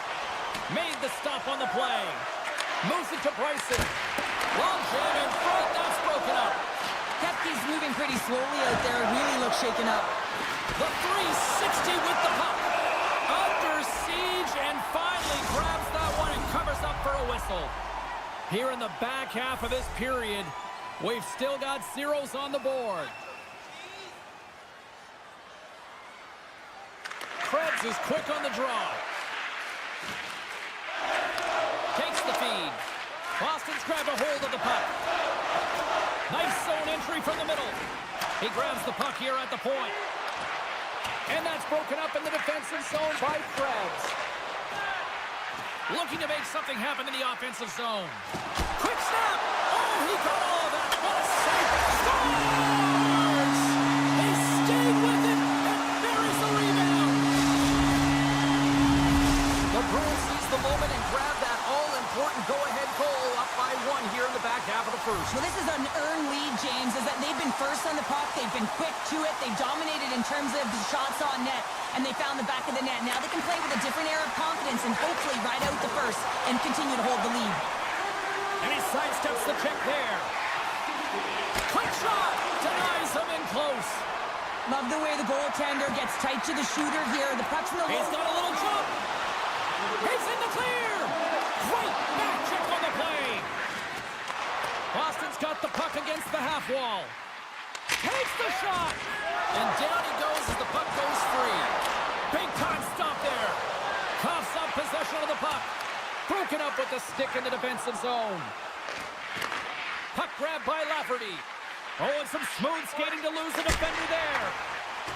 Made the stop on the play. Moves it to Bryson. Long jam in front. That's broken up.
Kepke's moving pretty slowly out there. Really looks shaken up.
The 360 with the puck. Under siege and finally grabs that one and covers up for a whistle. Here in the back half of this period, we've still got zeros on the board. Krebs is quick on the draw. Takes the feed. Boston's grabbed a hold of the puck. Nice zone entry from the middle. He grabs the puck here at the point. And that's broken up in the defensive zone by Krebs. Looking to make something happen in the offensive zone. Quick snap! Oh, he got all of that. What a save! Scores! They stayed with it, and there is the rebound. The Bruins seize the moment and grab that all-important go-ahead goal up by one here in the back half of the first.
Well, this is an earned lead, James, is that they've been first on the puck. They've been quick to it. They've dominated in terms of the shots on net, and they found the back of the net. Now they can play with a different air of confidence and hopefully ride out the first and continue to hold the lead.
And he sidesteps the check there. Quick shot! Denies him in close.
Love the way the goaltender gets tight to the shooter here. The puck's in the
He's got a little jump. He's in the clear. Great back check on the play. Boston's got the puck against the half wall. Takes the shot. And down he goes as the puck goes free. Big time stop there. Coughs up possession of the puck. Broken up with the stick in the defensive zone. Puck grab by Lafferty. Oh, and some smooth skating to lose the defender there.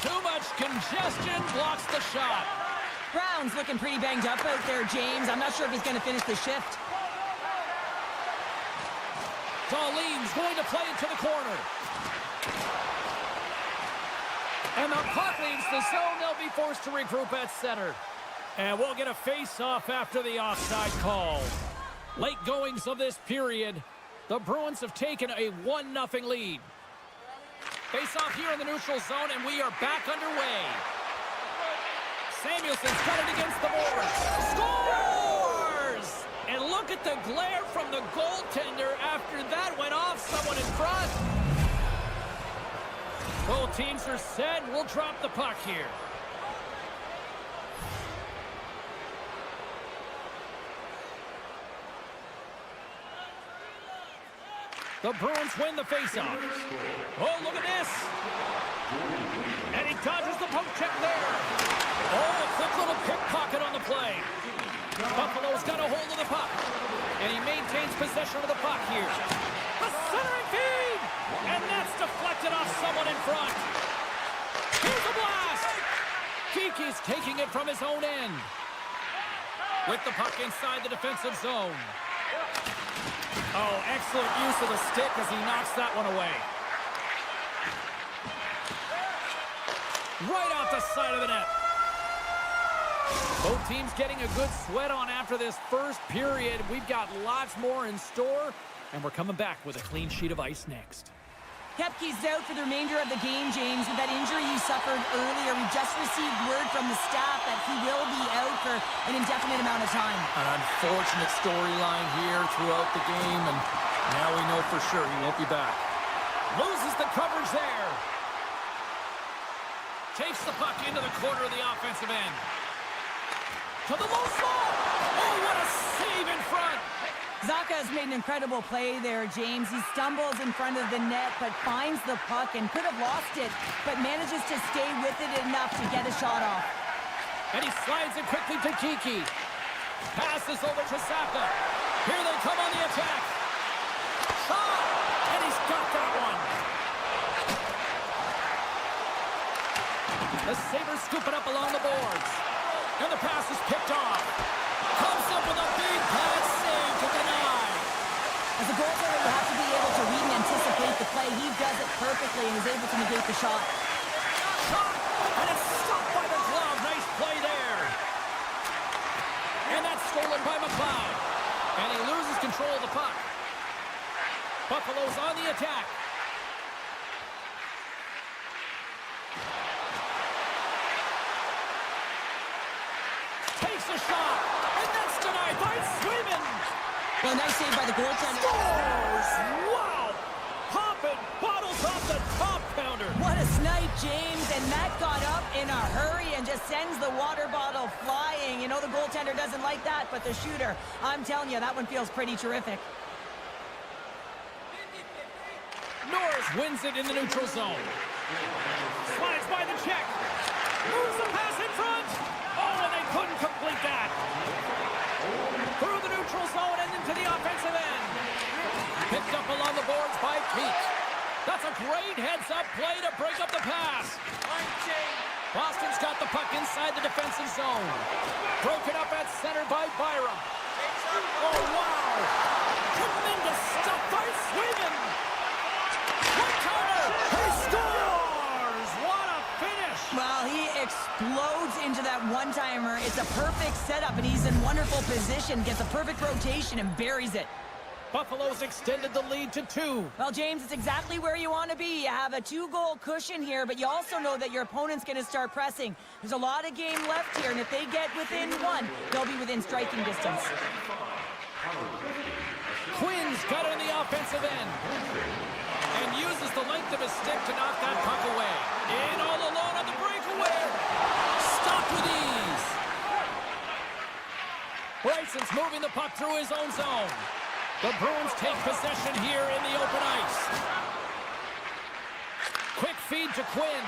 Too much congestion blocks the shot.
Brown's looking pretty banged up out there, James. I'm not sure if he's going to finish the shift.
Dahlin's going to play it to the corner. And the puck leaves the zone. They'll be forced to regroup at center. And we'll get a face-off after the offside call. Late goings of this period. The Bruins have taken a 1-0 lead. Face-off here in the neutral zone, and we are back underway. Samuelson's got it against the boards. Scores! And look at the glare from the goaltender after that went off someone in front. Both teams are set. We'll drop the puck here. The Bruins win the faceoff. Oh, look at this. And he dodges the poke check there. Oh, a quick little pickpocket on the play. Buffalo's got a hold of the puck. And he maintains possession of the puck here. A centering feed! And that's deflected off someone in front. Here's a blast! Kiki's taking it from his own end. With the puck inside the defensive zone. Oh, excellent use of the stick as he knocks that one away. Right off the side of the net. Both teams getting a good sweat on after this first period. We've got lots more in store, and we're coming back with a clean sheet of ice next.
Kepke's out for the remainder of the game, James. With that injury he suffered earlier, we just received word from the staff that he will be out for an indefinite amount of time.
An unfortunate storyline here throughout the game, and now we know for sure he won't be back. Loses the coverage there. Takes the puck into the corner of the offensive end. To the low slot. Oh, what a save in front.
Zacha has made an incredible play there, James. He stumbles in front of the net, but finds the puck and could have lost it, but manages to stay with it enough to get a shot off.
And he slides it quickly to Kiki. Passes over to Zacha. Here they come on the attack. Shot! And he's got that one. The Sabres scoop it up along the boards. And the pass is picked off. Comes up with a big pad save to deny.
As a goaltender, you have to be able to read and anticipate the play. He does it perfectly and is able to negate the shot.
Shot! And it's stopped by the glove. Nice play there. And that's stolen by McLeod. And he loses control of the puck. Buffalo's on the attack. Takes a shot, and that's denied by Swayman.
Well, nice save by the goaltender.
Scores! Wow! Popping bottles off the top pounder.
What a snipe, James, and Matt got up in a hurry and just sends the water bottle flying. You know the goaltender doesn't like that, but the shooter, I'm telling you, that one feels pretty terrific.
Norris wins it in the neutral zone. Slides by the check. Moves the pass in front. Oh, and they couldn't complete that. Through the neutral zone and into the offensive end. Picked up along the boards by Pete. That's a great heads-up play to break up the pass. Boston's got the puck inside the defensive zone. Broken up at center by Byram. Oh, wow. Tremendous stuff by Sweden. He scores! What a finish!
Well, he explodes into that one-timer. It's a perfect setup, and he's in wonderful position. Gets a perfect rotation and buries it.
Buffalo's extended the lead to 2.
Well, James, it's exactly where you want to be. You have a 2-goal cushion here, but you also know that your opponent's going to start pressing. There's a lot of game left here, and if they get within 1, they'll be within striking distance.
Quinn's got it on the offensive end. And uses the length of his stick to knock that puck away. In all alone on the breakaway. Stopped with ease. Bryson's moving the puck through his own zone. The Bruins take possession here in the open ice. Quick feed to Quinn.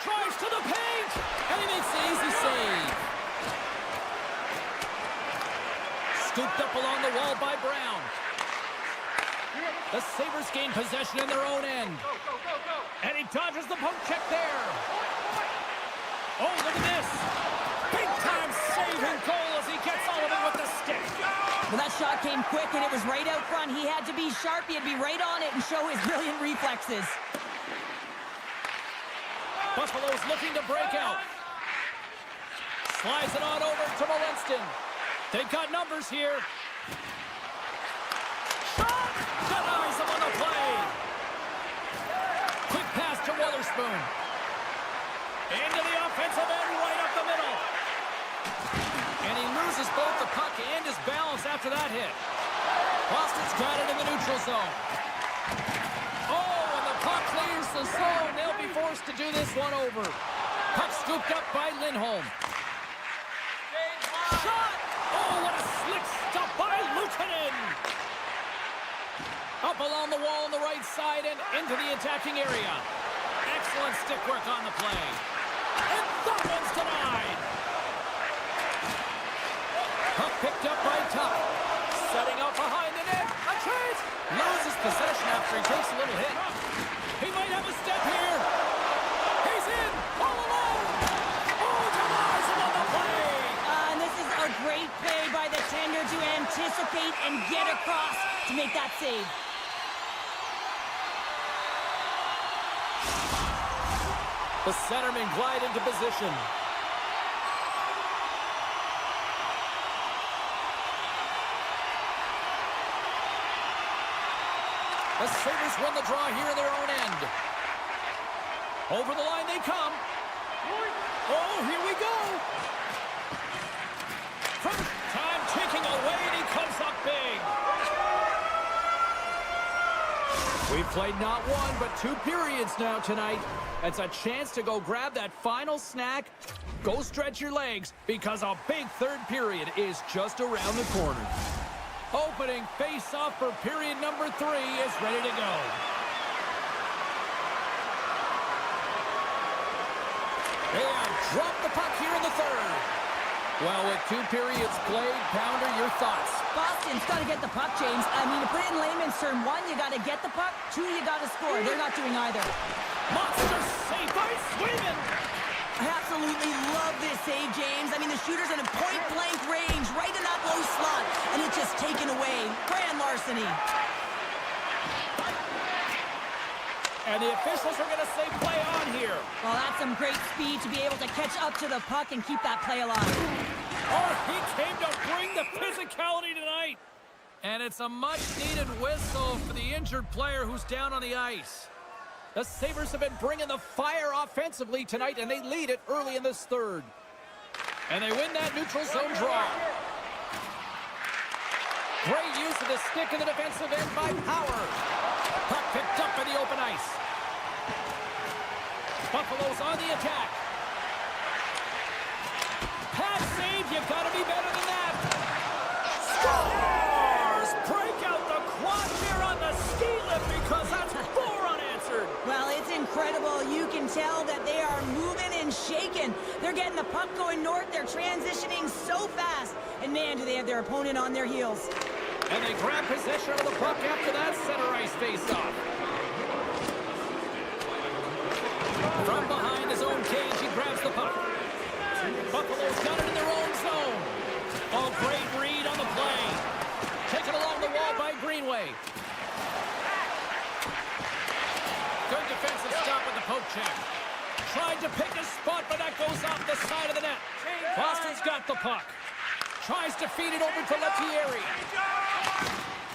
Drives to the paint. And he makes the easy save. Scooped up along the wall by Brown. The Sabres gain possession in their own end. And he dodges the poke check there. Oh, look at this. Big-time save and goal as he gets all of it with the stick.
Well, that shot came quick, and it was right out front. He had to be sharp. He had to be right on it and show his brilliant reflexes.
Buffalo's looking to break out. Slides it on over to Molinston. They've got numbers here. Shot! Denies him on the play. Quick pass to Witherspoon. Into the offensive end, right up the middle. And he loses both the puck and his balance after that hit. Boston's got it in the neutral zone. Oh, and the puck clears the zone. They'll be forced to do this one over. Puck scooped up by Lindholm. Shot! Oh, what a slick stop by Luukkonen. Up along the wall on the right side and into the attacking area. Excellent stick work on the play. And that one's denied. Puck picked up by Tuck. Setting
make that save.
The centermen glide into position. The Sabres win the draw here in their own end. Over the line they come. Oh, here we go. First time taking away, and he comes up big. We've played not one, but 2 periods now tonight. It's a chance to go grab that final snack. Go stretch your legs, because a big third period is just around the corner. Opening face-off for period number 3 is ready to go. They have dropped the puck here in the third. Well, with 2 periods played, Pounder, your thoughts?
Boston's got to get the puck, James. I mean, to put it in layman's term, 1, you got to get the puck. 2, you got to score. They're not doing either.
Monster save by Sweden!
I absolutely love this save, James. I mean, the shooter's in a point-blank range, right in that low slot, and it's just taken away. Grand larceny.
And the officials are going to say play on here.
Well, that's some great speed to be able to catch up to the puck and keep that play alive.
Oh, he came to bring the physicality tonight. And it's a much-needed whistle for the injured player who's down on the ice. The Sabres have been bringing the fire offensively tonight, and they lead it early in this third. And they win that neutral zone draw. Great use of the stick in the defensive end by Power. Puck picked up in the open ice. Buffalo's on the attack. Pass save, you've got to be better than that. Scores! Break out the quad here on the ski lift because that's 4 unanswered.
Well, it's incredible. You can tell that they are moving and shaking. They're getting the puck going north. They're transitioning so fast. And man, do they have their opponent on their heels.
And they grab possession of the puck after that center ice face-off. From behind his own cage, he grabs the puck. Buffalo's got it in their own zone. Oh, great read on the play. Taken along the wall by Greenway. Good defensive stop with the poke check. Tried to pick a spot, but that goes off the side of the net. Boston's got the puck. Tries to feed it over to Lettieri.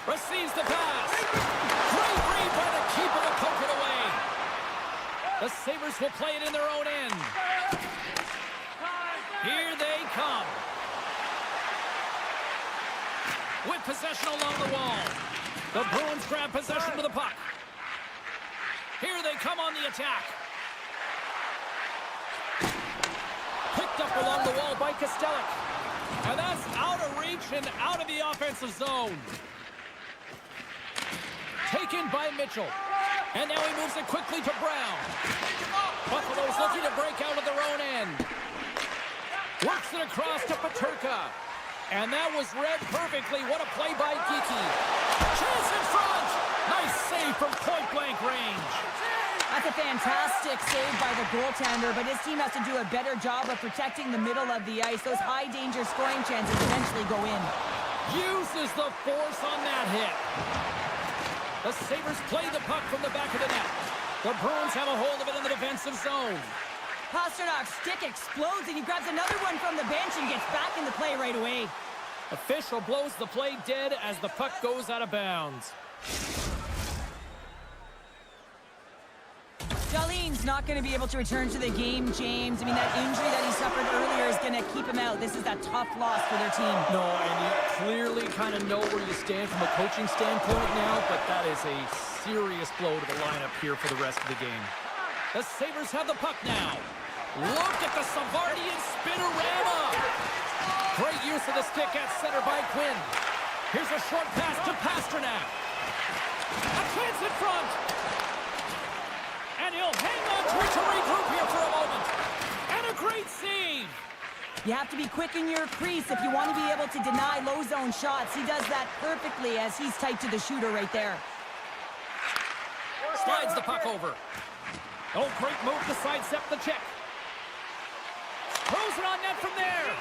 Receives the pass. Great read by the keeper to poke it away. The Sabres will play it in their own end. Here they come. With possession along the wall. The Bruins grab possession of the puck. Here they come on the attack. Picked up along the wall by Kostelic. And that's out of reach and out of the offensive zone. Taken by Mitchell. And now he moves it quickly to Brown. Buffalo's looking to break out of their own end. Works it across to Peterka. And that was read perfectly. What a play by Geekie. Chance in front. Nice save from point-blank range.
That's a fantastic save by the goaltender, but his team has to do a better job of protecting the middle of the ice. Those high-danger scoring chances eventually go in.
Uses the force on that hit. The Sabres play the puck from the back of the net. The Bruins have a hold of it in the defensive zone.
Pasternak's stick explodes, and he grabs another one from the bench and gets back in the play right away.
Official blows the play dead as the puck goes out of bounds.
Darlene's not going to be able to return to the game, James. I mean, that injury that he suffered earlier is going to keep him out. This is a tough loss for their team.
No, and you clearly kind of know where you stand from a coaching standpoint now, but that is a serious blow to the lineup here for the rest of the game. The Sabres have the puck now. Look at the Savardian spinorama. Great use of the stick at center by Quinn. Here's a short pass to Pastrnak. A chance in front. And he'll hang on to it to regroup here for a moment. And a great save.
You have to be quick in your crease if you want to be able to deny low zone shots. He does that perfectly as he's tight to the shooter right there.
Slides the puck over. Oh, great move to sidestep the check. Throws it on net from there.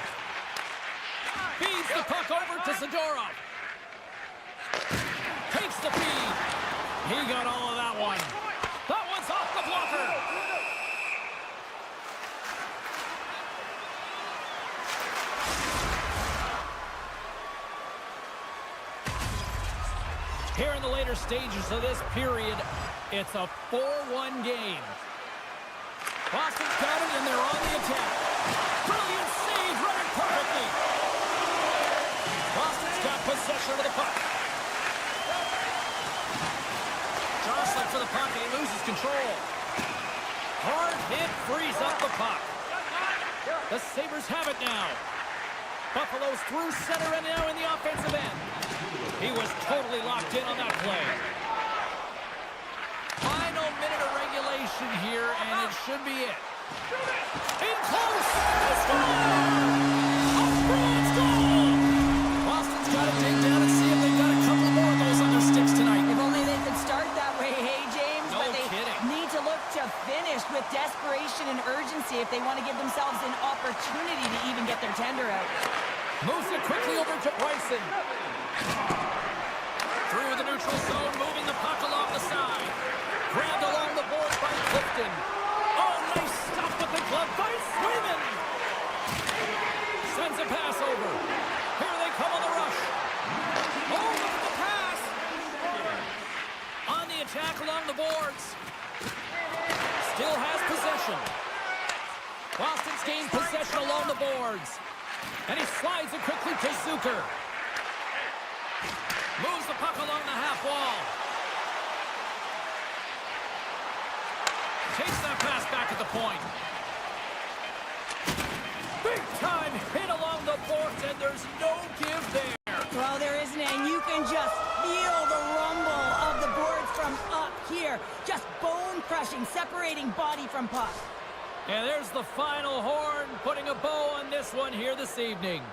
Feeds the puck over to Zadorov. the feed. He got all of that one. That one's off the blocker. Here in the later stages of this period, it's a 4-1 game. Boston's got it, and they're on the attack. Brilliant save, running perfectly. Boston's got possession of the puck. Jostling for the puck, and he loses control. Hard hit frees up the puck. The Sabres have it now. Buffalo's through center and now in the offensive end. He was totally locked in on that play. Final minute of regulation here, and it should be it. In close! A Bruins goal! Boston's got to dig down and see if they've got a couple more of those on their sticks tonight.
If only they could start that way, hey, James.
No
but they
kidding.
need to look to finish with desperation and urgency if they want to give themselves an opportunity to even get their tender out.
Moves it quickly over to Bryson. Through the neutral zone, moving the puck along the side. Grabbed along the board by Clifton. Oh, nice stop with the glove by Swayman. Sends a pass over. Here they come on the rush. Oh, look at the pass. On the attack along the boards. Still has possession. Boston's gained possession along the boards. And he slides it quickly to Zucker. Moves the puck along the half wall. Takes that pass back at the point. Big time hit along the boards, and there's no give there.
Well, there isn't, and you can just feel the rumble of the boards from up here. Just bone-crushing, separating body from puck.
And there's the final horn, putting a bow on this one here this evening.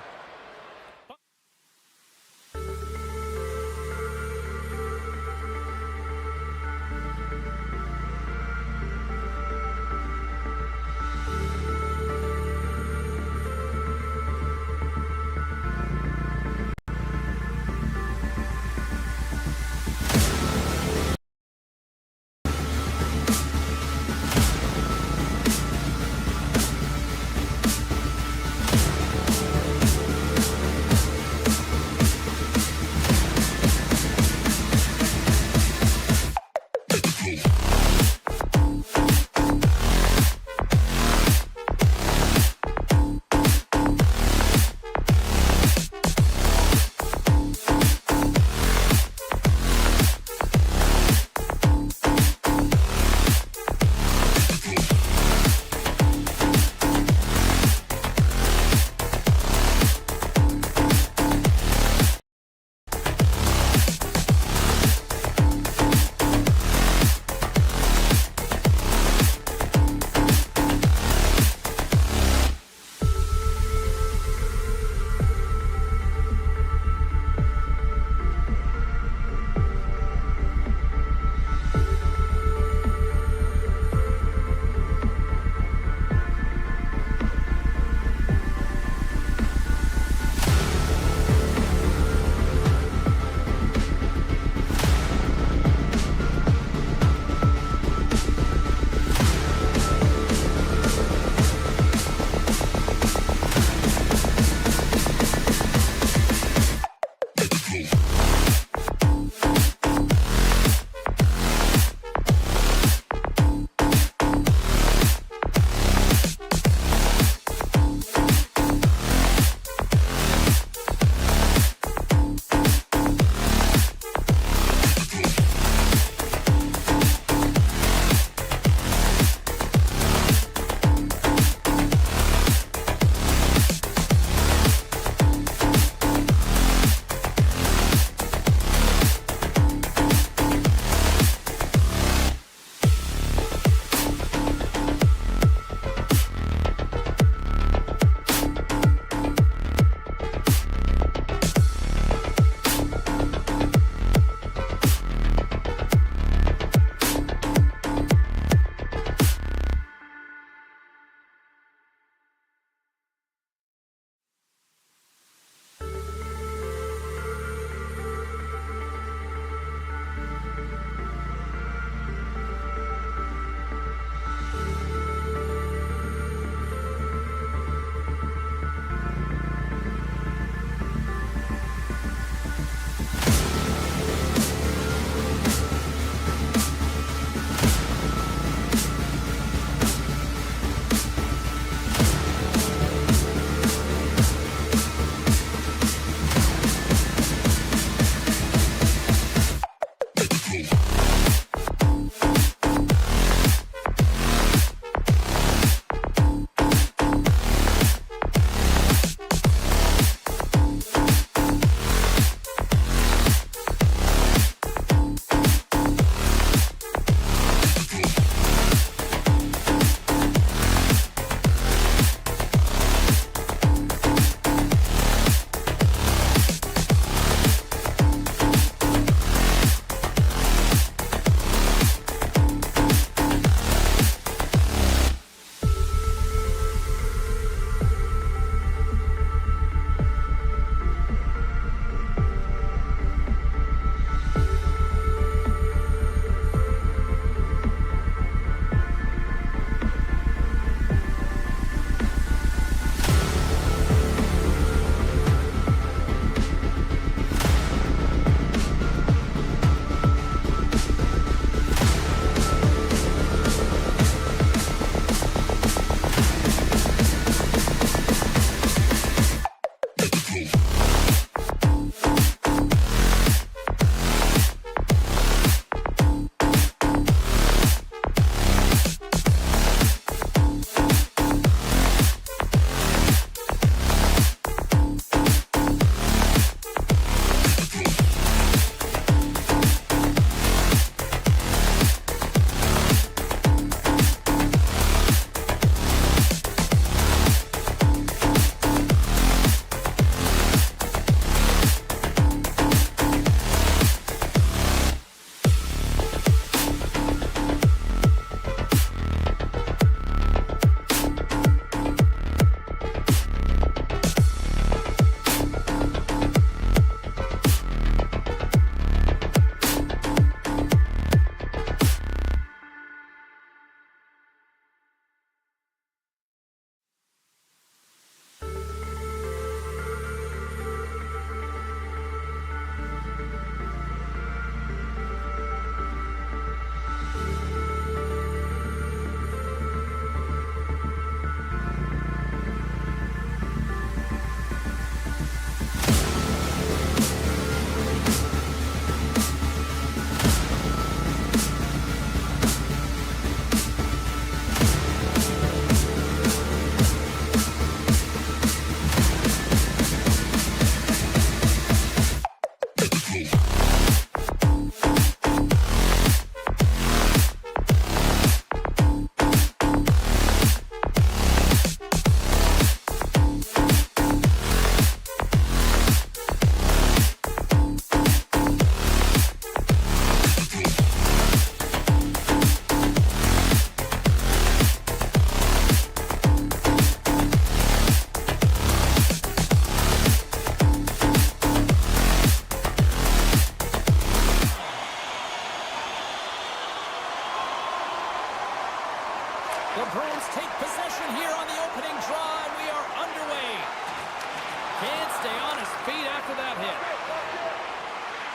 after that hit.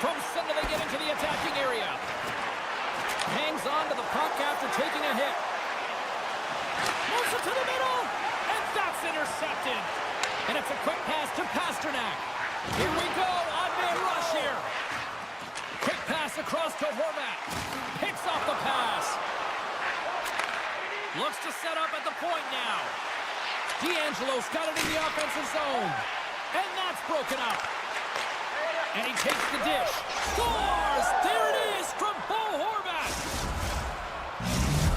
From center, they get into the attacking area. Hangs on to the puck after taking a hit. Moves it to the middle, and that's intercepted. And it's a quick pass to Pasternak. Here we go, on-man rush here. Quick pass across to Horvat. Picks off the pass. Looks to set up at the point now. D'Angelo's got it in the offensive zone. And that's broken up. And he takes the dish. Scores! There it is from Bo Horvat.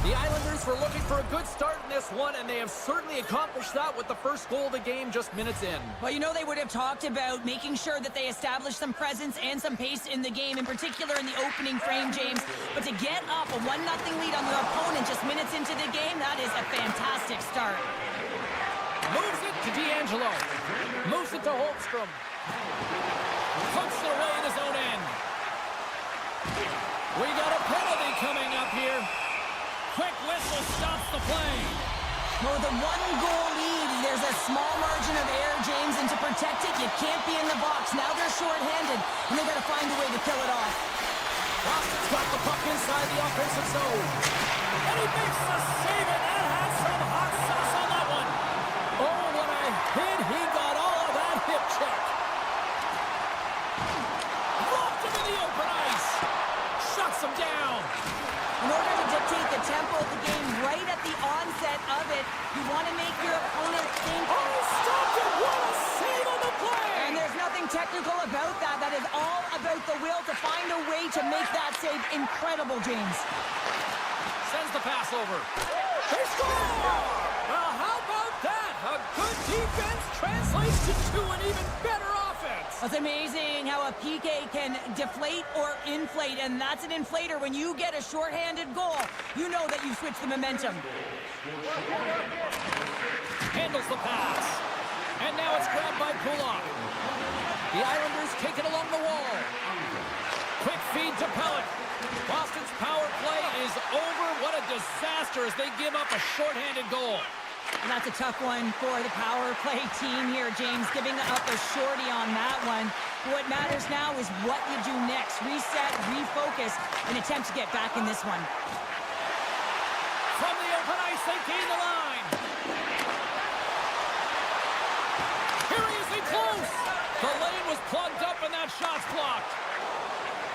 The Islanders were looking for a good start in this one, and they have certainly accomplished that with the first goal of the game just minutes in.
Well, you know, they would have talked about making sure that they establish some presence and some pace in the game, in particular in the opening frame, James. But to get up a 1-0 lead on your opponent just minutes into the game, that is a fantastic start.
Moves it to D'Angelo. Moves it to Holmstrom. Puts it away in his own end. We got a penalty coming up here. Quick whistle stops the play.
Well, the 1-goal lead, there's a small margin of error, James, and to protect it, you can't be in the box. Now they're shorthanded, and they got to find a way to kill it off.
Boston's got the puck inside the offensive zone. And he makes the save, and that has some hot sauce on that one. Oh, what a hit. He got all of that hip check. Locked him in the open ice. Shuts him down.
In order to dictate the tempo of the game right at the onset of it, you want to make your opponent think.
Oh, he stopped it. What a save on the play.
And there's nothing technical about that. That is all about the will to find a way to make that save incredible, James.
Sends the pass over. They score! Well, how about that? A good defense translates to an even better offense.
It's amazing how a PK can deflate or inflate, and that's an inflator. When you get a shorthanded goal, you know that you switched the momentum.
Handles the pass. And now it's grabbed by Kulak. The Islanders take it along the wall. Quick feed to Pelech. Boston's power play is over. What a disaster as they give up a shorthanded goal.
And that's a tough one for the power play team here, James, giving up a shorty on that one. What matters now is what you do next. Reset, refocus, and attempt to get back in this one.
From the open ice, they gain the line. Here he is in close. The lane was plugged up and that shot's blocked.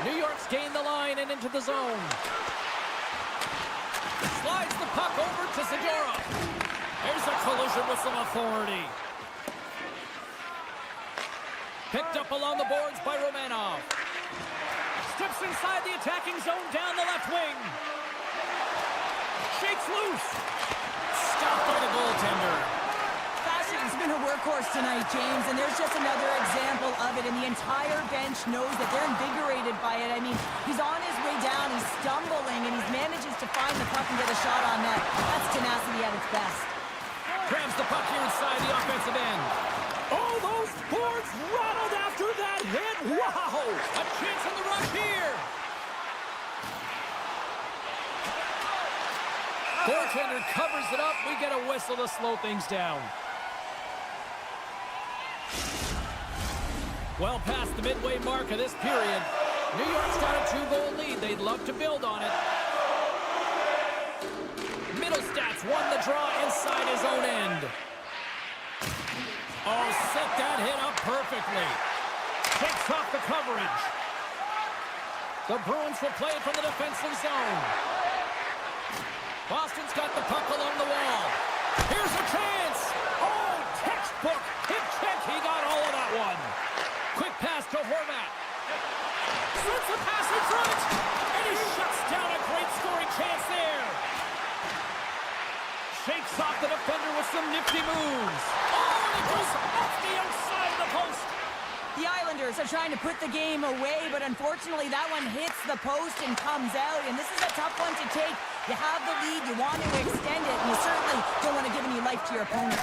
New York's gained the line and into the zone. Slides the puck over to Segura. There's a collision with some authority. Picked up along the boards by Romanov. Steps inside the attacking zone down the left wing. Shakes loose. Stopped by the goaltender.
He's been a workhorse tonight, James, and there's just another example of it, and the entire bench knows that they're invigorated by it. I mean, he's on his way down, he's stumbling, and he manages to find the puck and get a shot on net. That's tenacity at its best.
Grabs the puck here inside the offensive end. Oh, those boards rattled after that hit. Wow! A chance in the rush here. Goaltender covers it up. We get a whistle to slow things down. Well past the midway mark of this period, New York's got a 2-goal lead. They'd love to build on it. Middlestats won the draw inside his own end. Oh, set that hit up perfectly. Takes off the coverage. The Bruins will play it from the defensive zone. Boston's got the puck along the wall. Here's a chance. Oh, textbook hip check. He got all of that one. Quick pass to Horvat. Slips the pass in front. And he shuts down a great scoring chance there. Shakes off the defender with some nifty moves. Oh, and it goes off the outside of the post.
The Islanders are trying to put the game away, but unfortunately that one hits the post and comes out, and this is a tough one to take. You have the lead, you want to extend it, and you certainly don't want to give any life to your opponent.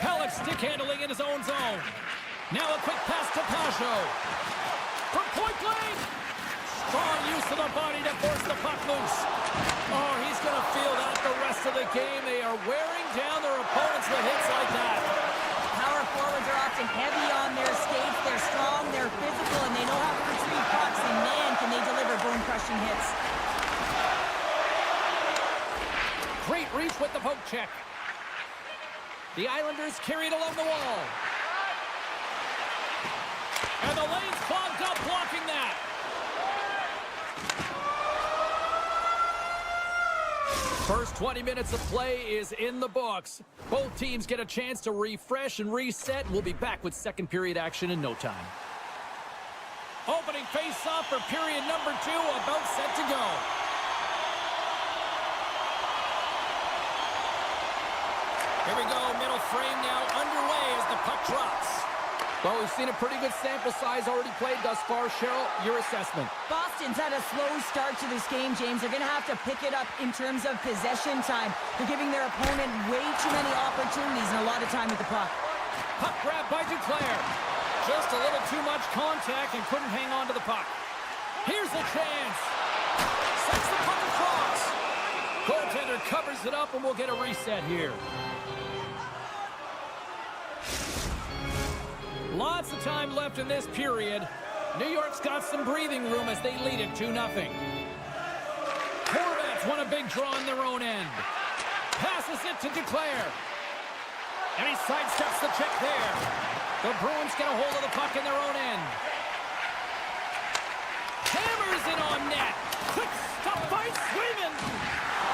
Pelech stick handling in his own zone. Now a quick pass to Pajot. From point blank. Strong use of the body to force the puck loose. Oh, he's going to feel that the rest of the game. They are wearing down their opponents with hits like that.
Power forwards are Boston heavy on their skates. They're strong, they're physical, and they know how to retrieve pucks. And man, can they deliver bone-crushing hits.
Great reach with the poke check. The Islanders carried along the wall. And the lane's clogged up, blocking that. First 20 minutes of play is in the books. Both teams get a chance to refresh and reset. We'll be back with second period action in no time. Opening face-off for period number 2, about set to go. Here we go, middle frame now underway as the puck drops. Well, we've seen a pretty good sample size already played thus far. Cheryl, your assessment.
Boston's had a slow start to this game, James. They're going to have to pick it up in terms of possession time. They're giving their opponent way too many opportunities and a lot of time with the puck.
Puck grab by Duclair. Just a little too much contact and couldn't hang on to the puck. Here's a chance. Sets the puck across. Goaltender covers it up and we'll get a reset here. Lots of time left in this period. New York's got some breathing room as they lead it 2-0. Horvats want a big draw on their own end. Passes it to Duclair. And he sidesteps the check there. The Bruins get a hold of the puck in their own end. Hammers it on net. Quick stop by Swayman.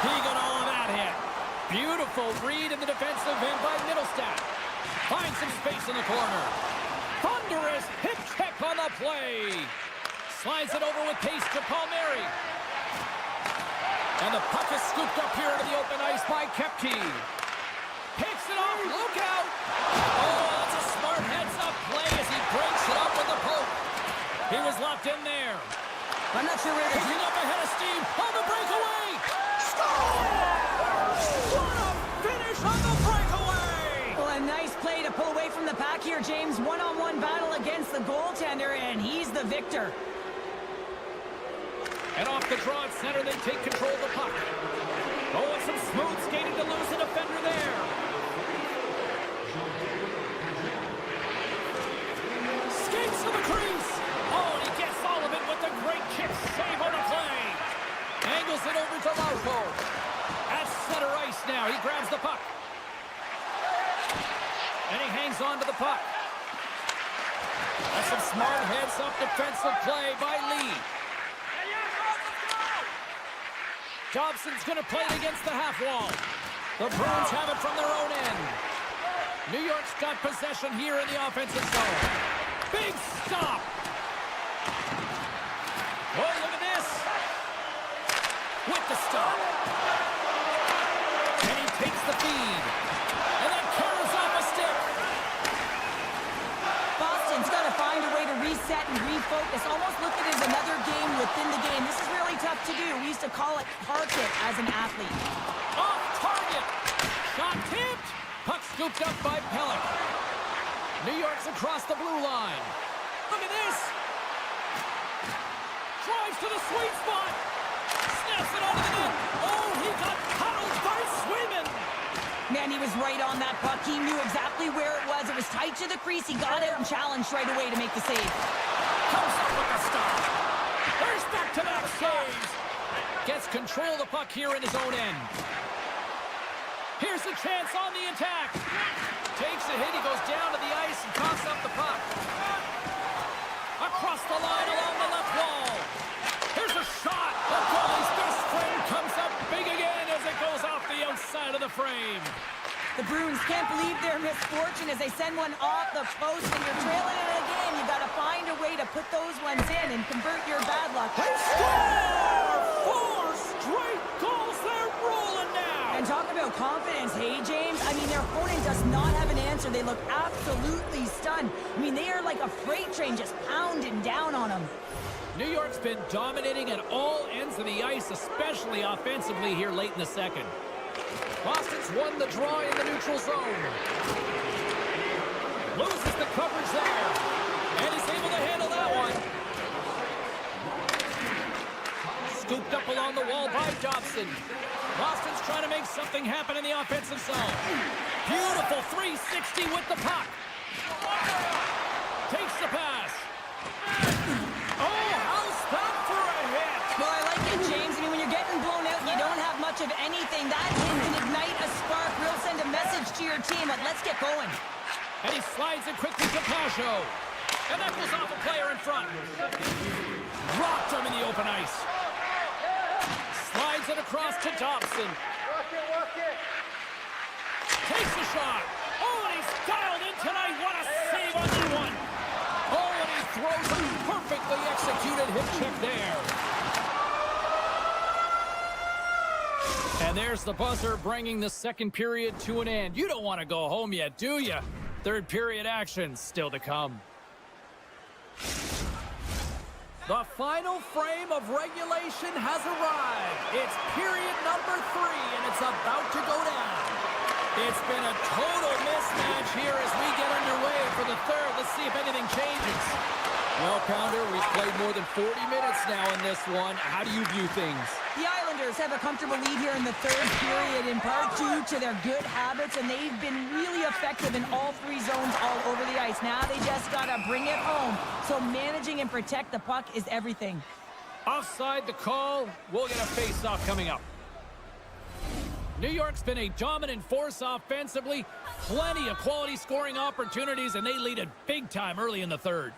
He got all of that hit. Beautiful read in the defensive end by Middlestat. Finds some space in the corner. Thunderous hip check on the play. Slides it over with pace to Palmieri. And the puck is scooped up here into the open ice by Kepke. Picks it off. Look out. Oh, that's a smart heads-up play as he breaks it up with the poke. He was locked in there.
I'm not sure where to
Picking up ahead of steam on the breakaway. Scores! What a finish on the breakaway!
Well, a nice play to pull away from the pack here, James. One-on-one battle against the goaltender, and he's the victor.
And off the draw at center, they take control of the puck. Oh, and some smooth skating to lose a defender there. Skates to the crease. Oh, and he gets all of it with the great kick save on the play. Angles it over to Larko. At center ice now, he grabs the puck. And he hangs on to the puck. That's some smart heads-up defensive play by Lee. Dobson's going to play it against the half wall. The Bruins have it from their own end. New York's got possession here in the offensive zone. Big stop. Oh, look at this. With the stop. And he takes the feed. And then carries off a stick.
Boston's got to find a way to reset and refocus. Almost look at it as another game within the game. This is really tough to do. We used to call it park it as an athlete.
Off target. Shot tipped. Puck scooped up by Pellick. New York's across the blue line. Look at this. Drives to the sweet spot. Snaps it onto the net. Oh, he got cuddled by Swayman.
Man, he was right on that puck. He knew exactly where it was. It was tight to the crease. He got out and challenged right away to make the save.
Comes up with a stop. There's back-to-back saves. Gets control of the puck here in his own end. Here's a chance on the attack. Takes a hit. He goes down to the ice and coughs up the puck. Across the line along the left wall. Here's a shot. The goalie's best friend comes up big again as it goes off the outside of the frame.
The Bruins can't believe their misfortune as they send one off the post. When you're trailing in a game, you got to find a way to put those ones in and convert your bad luck.
They score! 4 straight goals. They're rolling now.
And talk about confidence, hey, James? I mean, their opponent does not have an answer. They look absolutely stunned. I mean, they are like a freight train just pounding down on them.
New York's been dominating at all ends of the ice, especially offensively here late in the second. Boston's won the draw in the neutral zone. Loses the coverage there. And he's able to handle that one. Scooped up along the wall by Dobson. Boston's trying to make something happen in the offensive zone. Beautiful 360 with the puck. Takes the pass. Oh, how's that for a hit?
Well, I like it, James. I mean, when you're getting blown out, you don't have much of anything. That hit can ignite a spark. We'll send a message to your team. Let's get going.
And he slides it quickly to Pasho. And that goes off a player in front. Rocked him in the open ice. Slides it across to Dobson. Takes the shot. Oh, and he's dialed in tonight. What a save on that one. Oh, and he throws a perfectly executed hip check there. And there's the buzzer bringing the second period to an end. You don't want to go home yet, do you? Third period action still to come. The final frame of regulation has arrived. It's period number 3, and it's about to go down. It's been a total mismatch here as we get underway for the third. Let's see if anything changes. Well, Pounder, we've played more than 40 minutes now in this one. How do you view things?
The Islanders have a comfortable lead here in the third period, in part due to their good habits, and they've been really effective in all 3 zones all over the ice. Now they just got to bring it home. So managing and protect the puck is everything.
Offside the call. We'll get a face-off coming up. New York's been a dominant force offensively. Plenty of quality scoring opportunities, and they lead it big time early in the third.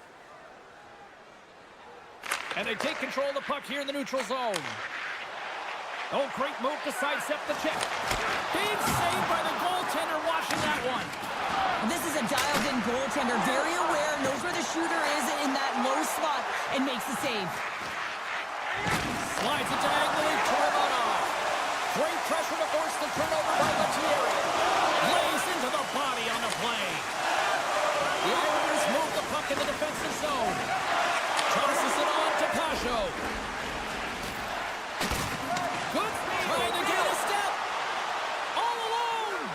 And they take control of the puck here in the neutral zone. Oh, great move to sidestep the check. Big save by the goaltender watching that one.
This is a dialed-in goaltender, very aware, knows where the shooter is in that low slot, and makes the save.
Slides it diagonally to Romanov. Great pressure to force the turnover by Lettieri. Lays into the body on the play. The Islanders move the puck in the defensive zone. Tosses it on to Pasho. Good, trying to get a step. All alone.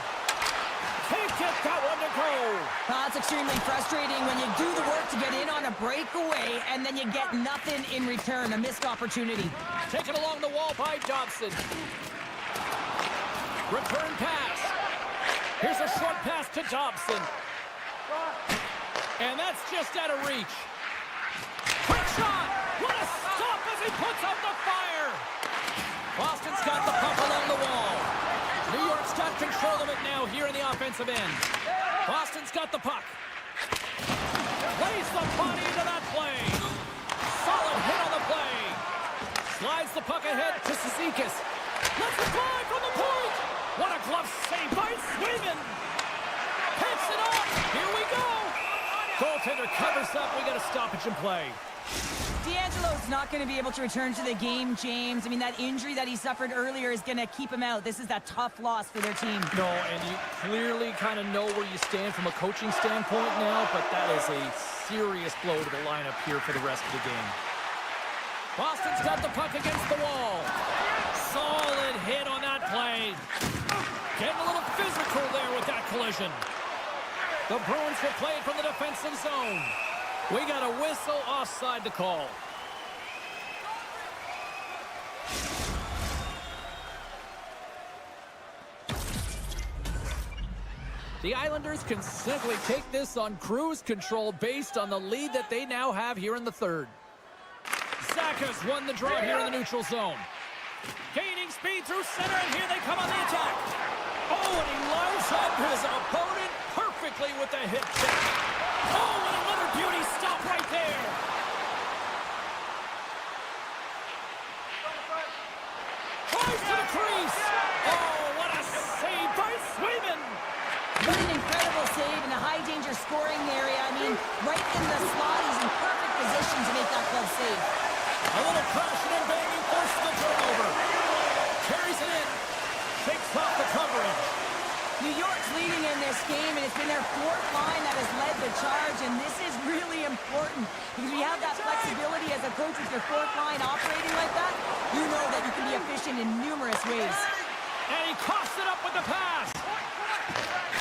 Can't get that one to go.
That's extremely frustrating when you do the work to get in on a breakaway and then you get nothing in return, a missed opportunity.
Taken along the wall by Dobson. Return pass. Here's a short pass to Dobson. And that's just out of reach. Quick shot! What a stop as he puts out the fire! Boston's got the puck along the wall. New York's got control of it now here in the offensive end. Boston's got the puck. Plays the body into that play. Solid hit on the play. Slides the puck ahead to Cizikas. Let's it fly from the point! What a glove save by Swayman! Picks it up! Here we go! Goaltender covers up. We got a stoppage in play.
D'Angelo's not going to be able to return to the game, James. I mean, that injury that he suffered earlier is going to keep him out. This is a tough loss for their team.
No, and you clearly kind of know where you stand from a coaching standpoint now, but that is a serious blow to the lineup here for the rest of the game. Boston's got the puck against the wall. Solid hit on that play. Getting a little physical there with that collision. The Bruins will play it from the defensive zone. We got a whistle offside the call. The Islanders can simply take this on cruise control based on the lead that they now have here in the third. Zaka's won the draw here in the neutral zone. Gaining speed through center, and here they come on the attack. Oh, and he lines up his opponent perfectly with the hip check. Oh, and another beauty stop right there. Tries to the crease. Oh, what a save by Swayman.
What an incredible save in a high-danger scoring area. I mean, right in the slot, he's in perfect position to make that glove save.
A little crashing and banging forces the turnover. Carries it in. Takes off the coverage.
New York's leading in this game, and it's been their fourth line that has led the charge, and this is really important because we have that flexibility as a coach with your fourth line operating like that. You know that you can be efficient in numerous ways.
And he coughs it up with the pass.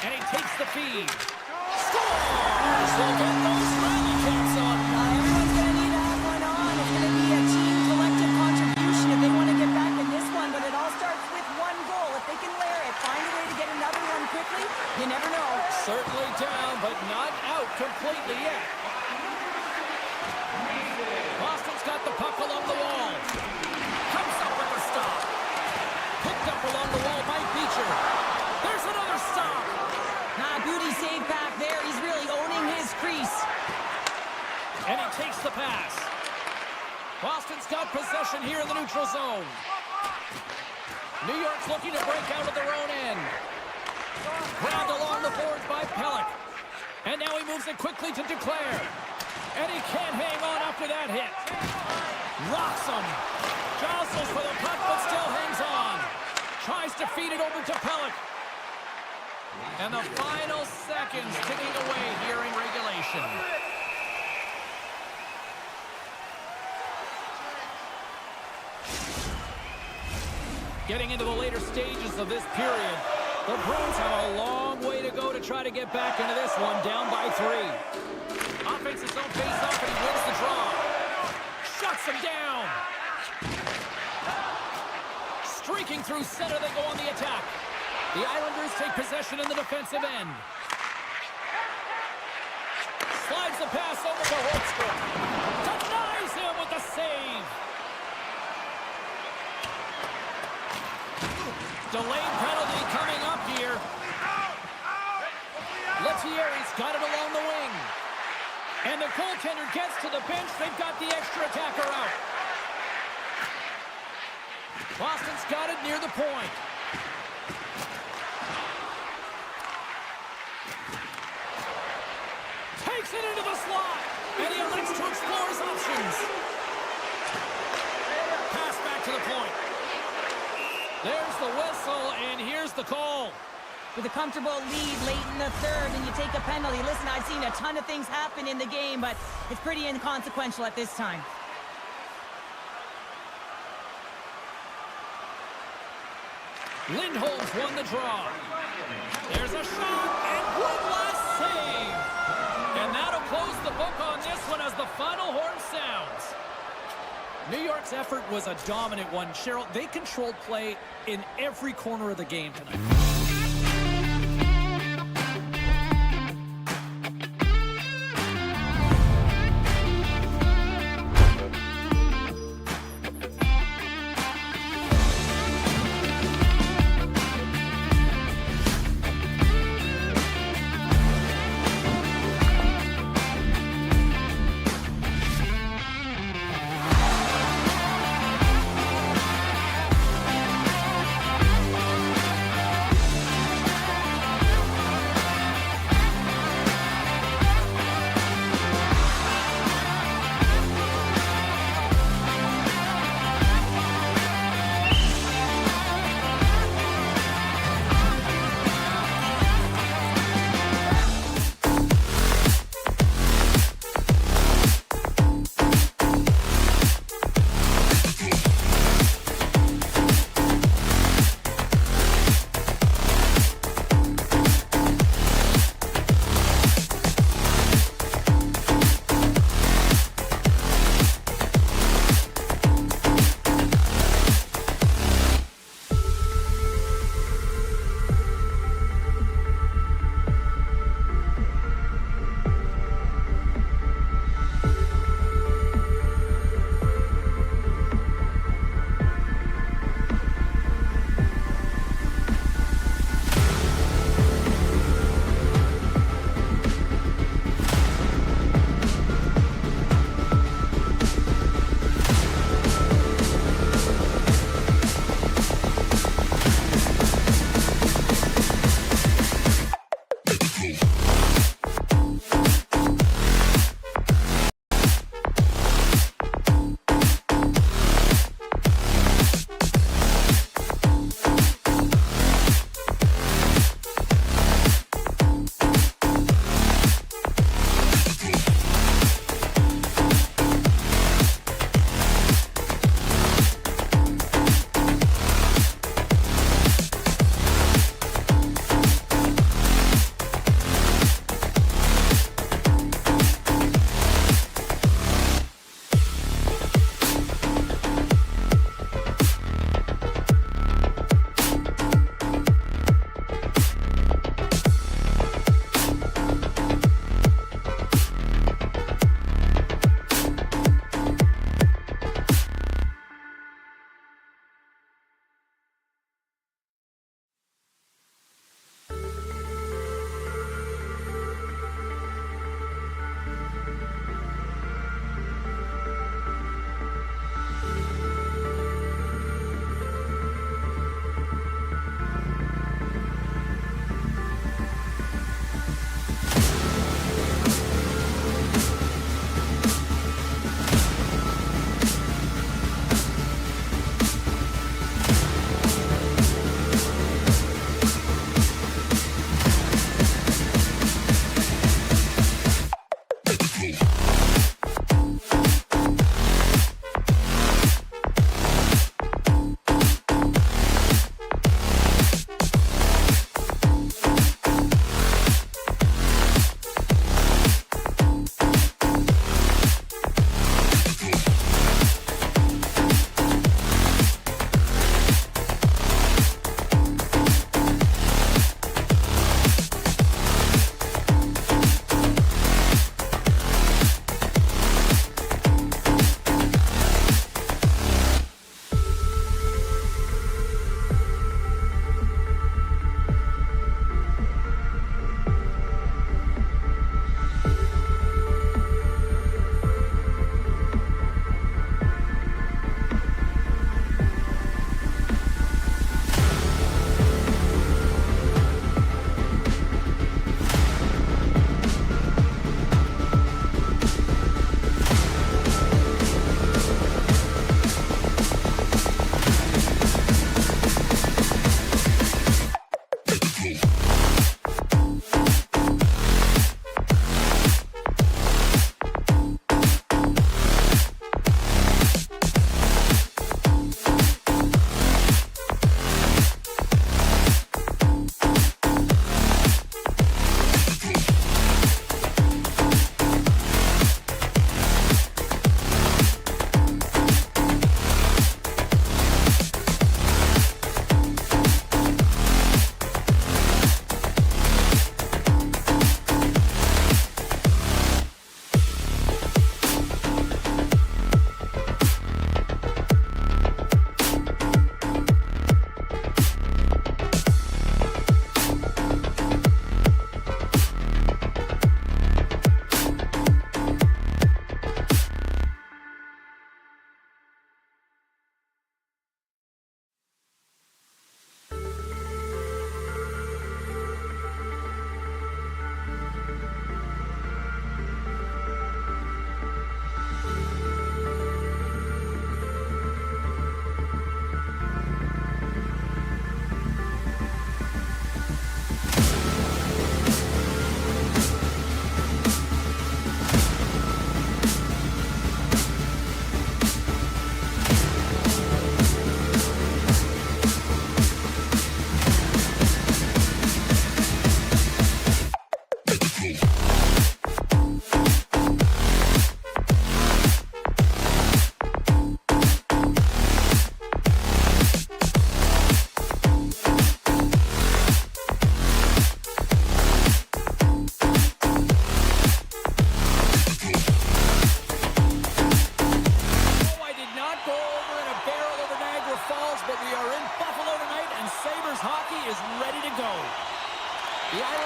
And he takes the feed. Scores! Look at those rally caps on.
Everyone's going to need to have one on. It's going to be a team collective contribution if they want to get back in this one, but it all starts with one goal. If they can layer it, find a way to get another one quickly, you never know.
Certainly down, but not out completely yet. Boston's got the puck along the wall. Comes up with a stop. Picked up along the wall by Beecher. There's another stop.
Beauty save back there. He's really owning his crease.
And he takes the pass. Boston's got possession here in the neutral zone. New York's looking to break out of their own end. Grabbed along the boards by Pelech. And now he moves it quickly to Duclair. And he can't hang on after that hit. Rocks him. Jostles for the puck, but still hangs on. Tries to feed it over to Pelech. And the final seconds ticking away here in regulation. Getting into the later stages of this period, the Bruins have a long way to go to try to get back into this one, down by 3. Offense his own face-off, and he wins the draw. Shuts him down. Streaking through center, they go on the attack. The Islanders take possession in the defensive end. Slides the pass over to Holmstrom. Denies him with the save. Delayed penalty coming up here. Lettieri's got it along the wing. And the goaltender gets to the bench. They've got the extra attacker out. Boston's got it near the point. Takes it into the slot. And he elects to explore his options. Pass back to the point. There's the whistle, and here's the call.
With a comfortable lead late in the third, and you take a penalty. Listen, I've seen a ton of things happen in the game, but it's pretty inconsequential at this time.
Lindholm's won the draw. There's a shot, and one last save. And that'll close the book on this one as the final horn sounds. New York's effort was a dominant one. Cheryl, they controlled play in every corner of the game tonight.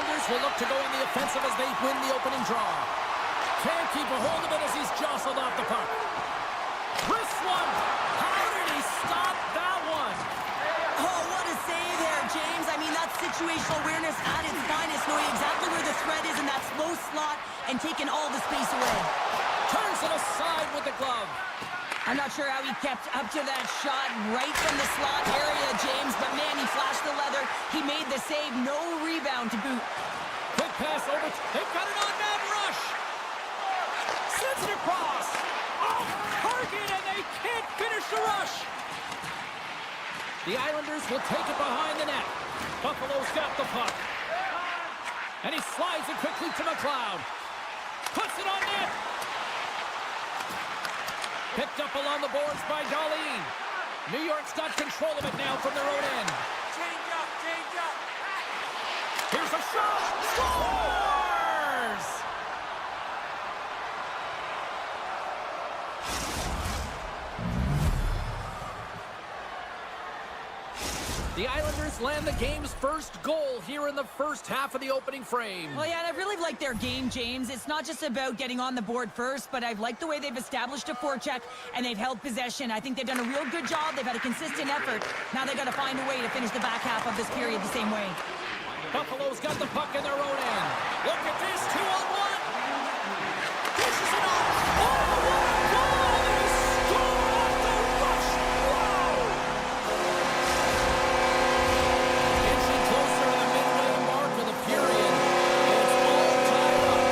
Islanders will look to go in the offensive as they win the opening draw. Can't keep a hold of it as he's jostled off the puck. This one! How did he stop that one?
Oh, what a save there, James. I mean, that's situational awareness at its finest, knowing exactly where the threat is in that slow slot and taking all the space away.
Turns it aside with the glove.
I'm not sure how he kept up to that shot right from the slot area, James, but man, he flashed the leather. He made the save, no rebound to boot.
Quick pass over. They've got an on-man rush. Sends it across. Off target, and they can't finish the rush. The Islanders will take it behind the net. Buffalo's got the puck. And he slides it quickly to McLeod. Puts it on net. Picked up along the boards by Darlene. New York's got control of it now from their own end.
Change up, change up.
Here's a shot. Scores! The Islanders land the game's first goal here in the first half of the opening frame.
Well, yeah, and I really like their game, James. It's not just about getting on the board first, but I've liked the way they've established a forecheck and they've held possession. I think they've done a real good job. They've had a consistent effort. Now they've got to find a way to finish the back half of this period the same way.
Buffalo's got the puck in their own end. Look at this, 2-on-1. Dishes it off. Oh, what a goal! They score off the rush. Wow! Inching closer to the midway mark of the period. It's all tied up.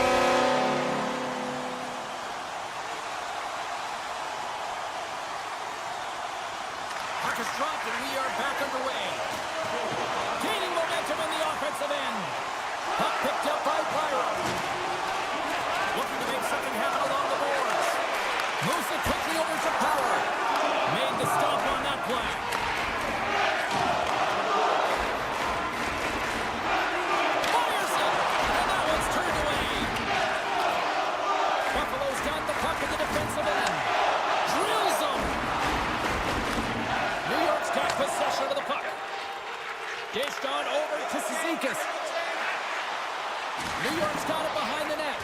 Puck is dropped and we are back underway. Gaining momentum in the offensive end. Puck picked up by Byron. Looking to make something happen along the boards. Moves it quickly over to Power. Made the stop on that play. Fires it. And that one's turned away. Buffalo's got the puck in the defensive end. Drills them. New York's got possession of the puck. Dished on over to Cizikas. New York's got it behind the net.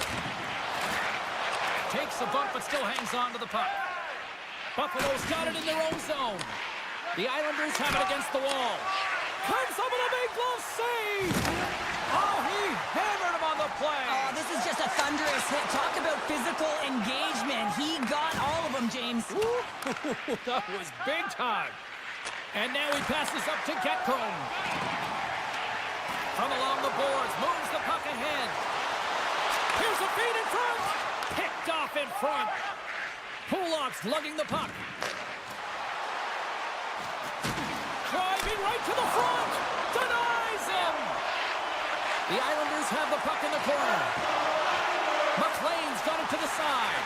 Takes a bump but still hangs on to the puck. Buffalo's got it in their own zone. The Islanders have it against the wall. Comes up with a big glove save. Oh, he hammered him on the play.
Oh, this is just a thunderous hit. Talk about physical engagement. He got all of them, James.
Ooh, that was big time. And now he passes up to Getcomb. From along the boards, moves the puck ahead. Here's a feed in front. Picked off in front. Pulock's lugging the puck. Driving right to the front. Denies him. The Islanders have the puck in the corner. McLean's got it to the side.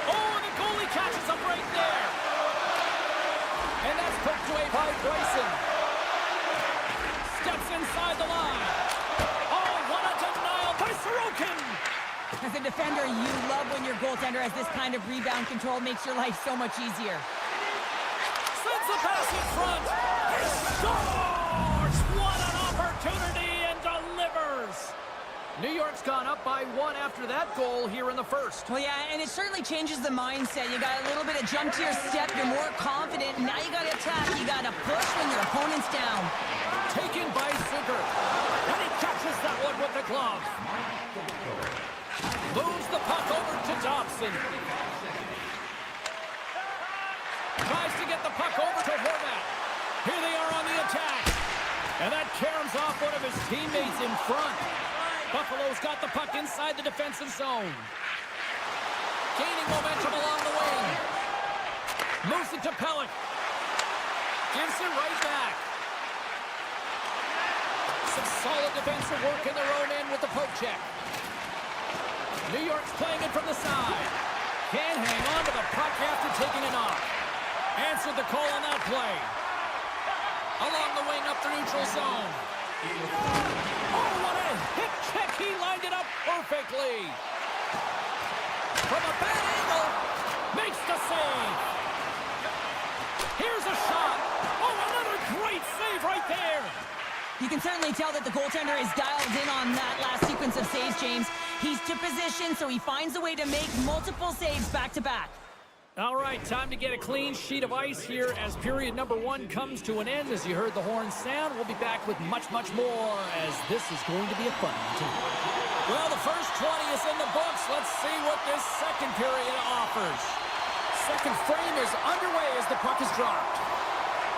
Oh, and the goalie catches up right there. And that's poked away by Bryson. Steps inside the line. Oh, what a denial by Sorokin.
As a defender, you love when your goaltender has this kind of rebound control. Makes your life so much easier.
Sends the pass in front. He scores! What an opportunity and delivers. New York's gone up by 1 after that goal here in the first.
Well, yeah, and it certainly changes the mindset. You got a little bit of jump to your step. You're more confident. Now you got to attack. You got to push when your opponent's down.
Taken by Zucker. And he catches that one with the glove. Moves the puck over to Dobson. Tries to get the puck over to Horvat. Here they are on the attack. And that caroms off one of his teammates in front. Buffalo's got the puck inside the defensive zone. Gaining momentum along the wing. Moves it to Pellick. Gives it right back. Some solid defensive work in their own end with the poke check. New York's playing it from the side. Can't hang on to the puck after taking it off. Answered the call on that play. Along the wing up the neutral zone. Oh, what a hip check. He lined it up perfectly. From a bad angle, makes the save. Here's a shot. Oh, another great save right there.
You can certainly tell that the goaltender is dialed in on that last sequence of saves, James. He's to position, so he finds a way to make multiple saves back-to-back.
All right, time to get a clean sheet of ice here as period number 1 comes to an end. As you heard the horn sound, we'll be back with much, much more as this is going to be a fun one, too. Well, the first 20 is in the books. Let's see what this second period offers. Second frame is underway as the puck is dropped.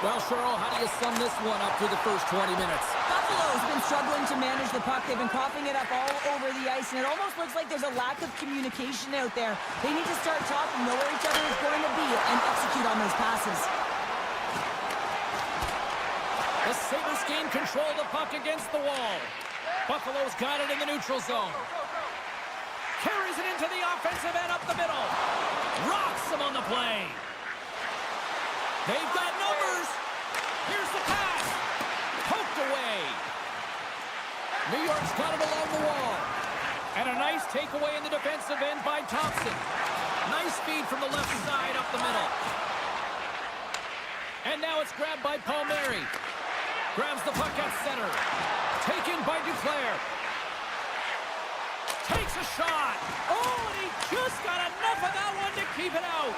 Well, Cheryl, how do you sum this one up through the first 20 minutes?
Buffalo's been struggling to manage the puck. They've been coughing it up all over the ice, and it almost looks like there's a lack of communication out there. They need to start talking, know where each other is going to be, and execute on those passes.
The Sabres gain control of the puck against the wall. Buffalo's got it in the neutral zone. Carries it into the offensive end up the middle. Rocks him on the play. They've got numbers. Here's the pass. Poked away. New York's got it along the wall. And a nice takeaway in the defensive end by Thompson. Nice feed from the left side up the middle. And now it's grabbed by Palmieri. Grabs the puck at center. Taken by Duclair. Takes a shot. Oh, and he just got enough of that one to keep it out.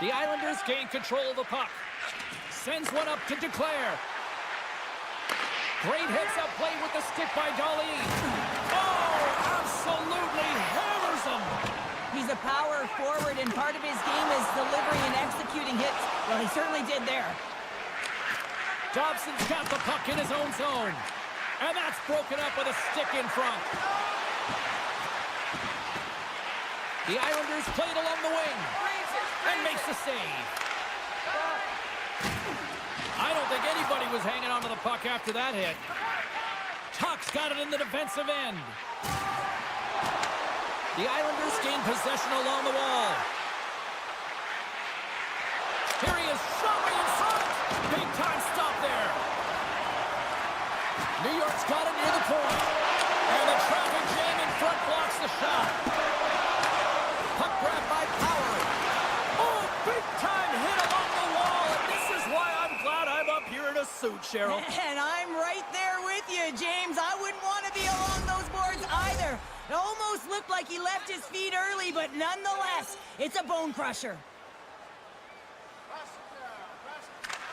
The Islanders gain control of the puck. Sends one up to Duclair. Great heads-up play with the stick by Dahlin. Oh, absolutely hammers him.
He's a power forward, and part of his game is delivering and executing hits. Well, he certainly did there.
Dobson's got the puck in his own zone. And that's broken up with a stick in front. The Islanders played along the wing. And makes the save. I don't think anybody was hanging onto the puck after that hit. Tuck's got it in the defensive end. The Islanders gain possession along the wall. Here he is, shot right in front. Big time stop there. New York's got it near the point. And the traffic jam in front blocks the shot. Puck grab by Power. Big time hit along the wall, and this is why I'm glad I'm up here in a suit, Cheryl.
And I'm right there with you, James. I wouldn't want to be along those boards either. It almost looked like he left his feet early, but nonetheless, it's a bone crusher.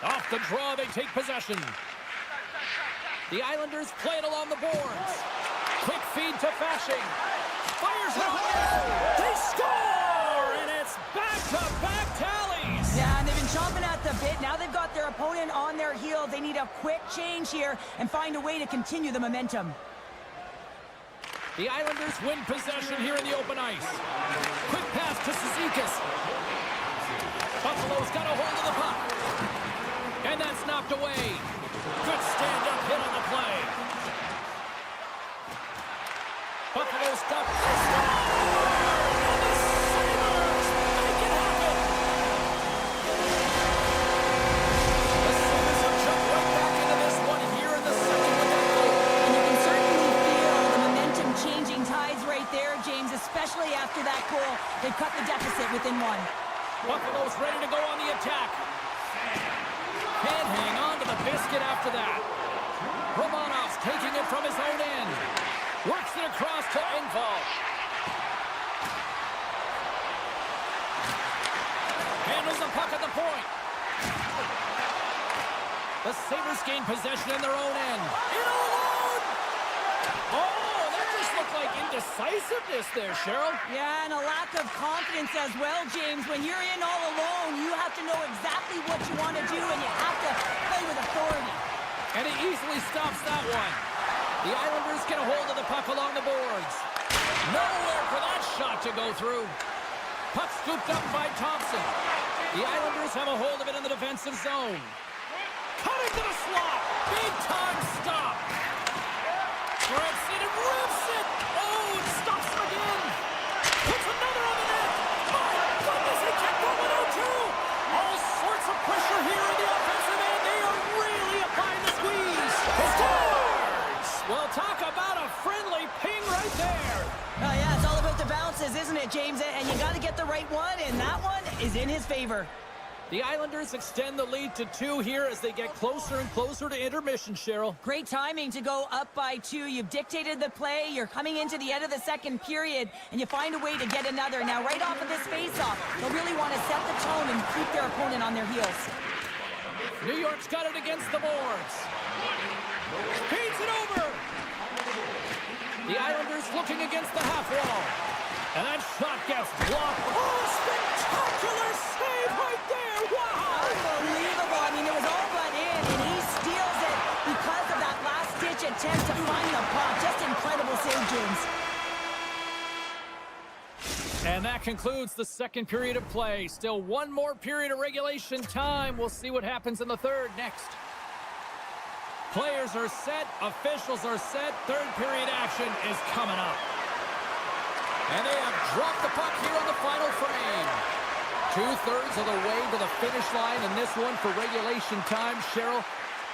Off the draw, they take possession. The Islanders play it along the boards. Quick feed to Fashing. Fires it on. They score, and it's back-to-back tallies.
Yeah, and they've been chomping at the bit. Now they've got their opponent on their heels. They need a quick change here and find a way to continue the momentum.
The Islanders win possession here in the open ice. Quick pass to Cizikas. Buffalo's got a hold of the puck. And that's knocked away. Good stand-up hit on the play. Buffalo's got the score! And the Sabres make it happen! The Sabres have jumped right back into this one here in the second with that goal.
And you can certainly feel the momentum changing tides right there, James, especially after that goal. They've cut the deficit within one.
Buffalo's ready to go on the attack. Can't hang on to the biscuit after that. Romanov's taking it from his own end. Works it across to Engvall. Handles the puck at the point. The Sabres gain possession in their own end. In alone! Oh, that just looked like indecisiveness there, Cheryl.
Yeah, and a lack of confidence as well, James. When you're in all alone, you have to know exactly what you want to do, and you have to play with authority.
And he easily stops that one. The Islanders get a hold of the puck along the boards. Nowhere for that shot to go through. Puck scooped up by Thompson. The Islanders have a hold of it in the defensive zone. Cutting to the slot. Big time stop. Spreads it and rips it. Oh, it stops him again. Puts another on the net. My goodness, he kept going out too. All sorts of pressure here in the offensive end. They are really applying the squeeze. Scores! Well, talk about a friendly ping right there.
Oh, yeah, it's all about the bounces, isn't it, James? And you got to get the right one, and that one is in his favor.
The Islanders extend the lead to 2 here as they get closer and closer to intermission, Cheryl.
Great timing to go up by 2. You've dictated the play. You're coming into the end of the second period, and you find a way to get another. Now, right off of this face-off, they'll really want to set the tone and keep their opponent on their heels.
New York's got it against the boards. Feeds it over. The Islanders looking against the half wall. And that shot gets blocked. Oh, spectacular save right there. Wow.
Unbelievable. I mean, it was all but in, and he steals it because of that last-ditch attempt to find the puck. Just incredible save, James.
And that concludes the second period of play. Still one more period of regulation time. We'll see what happens in the third next. Players are set. Officials are set. Third period action is coming up. And they have dropped the puck here on the final frame. 2/3 of the way to the finish line in this one for regulation time. Cheryl,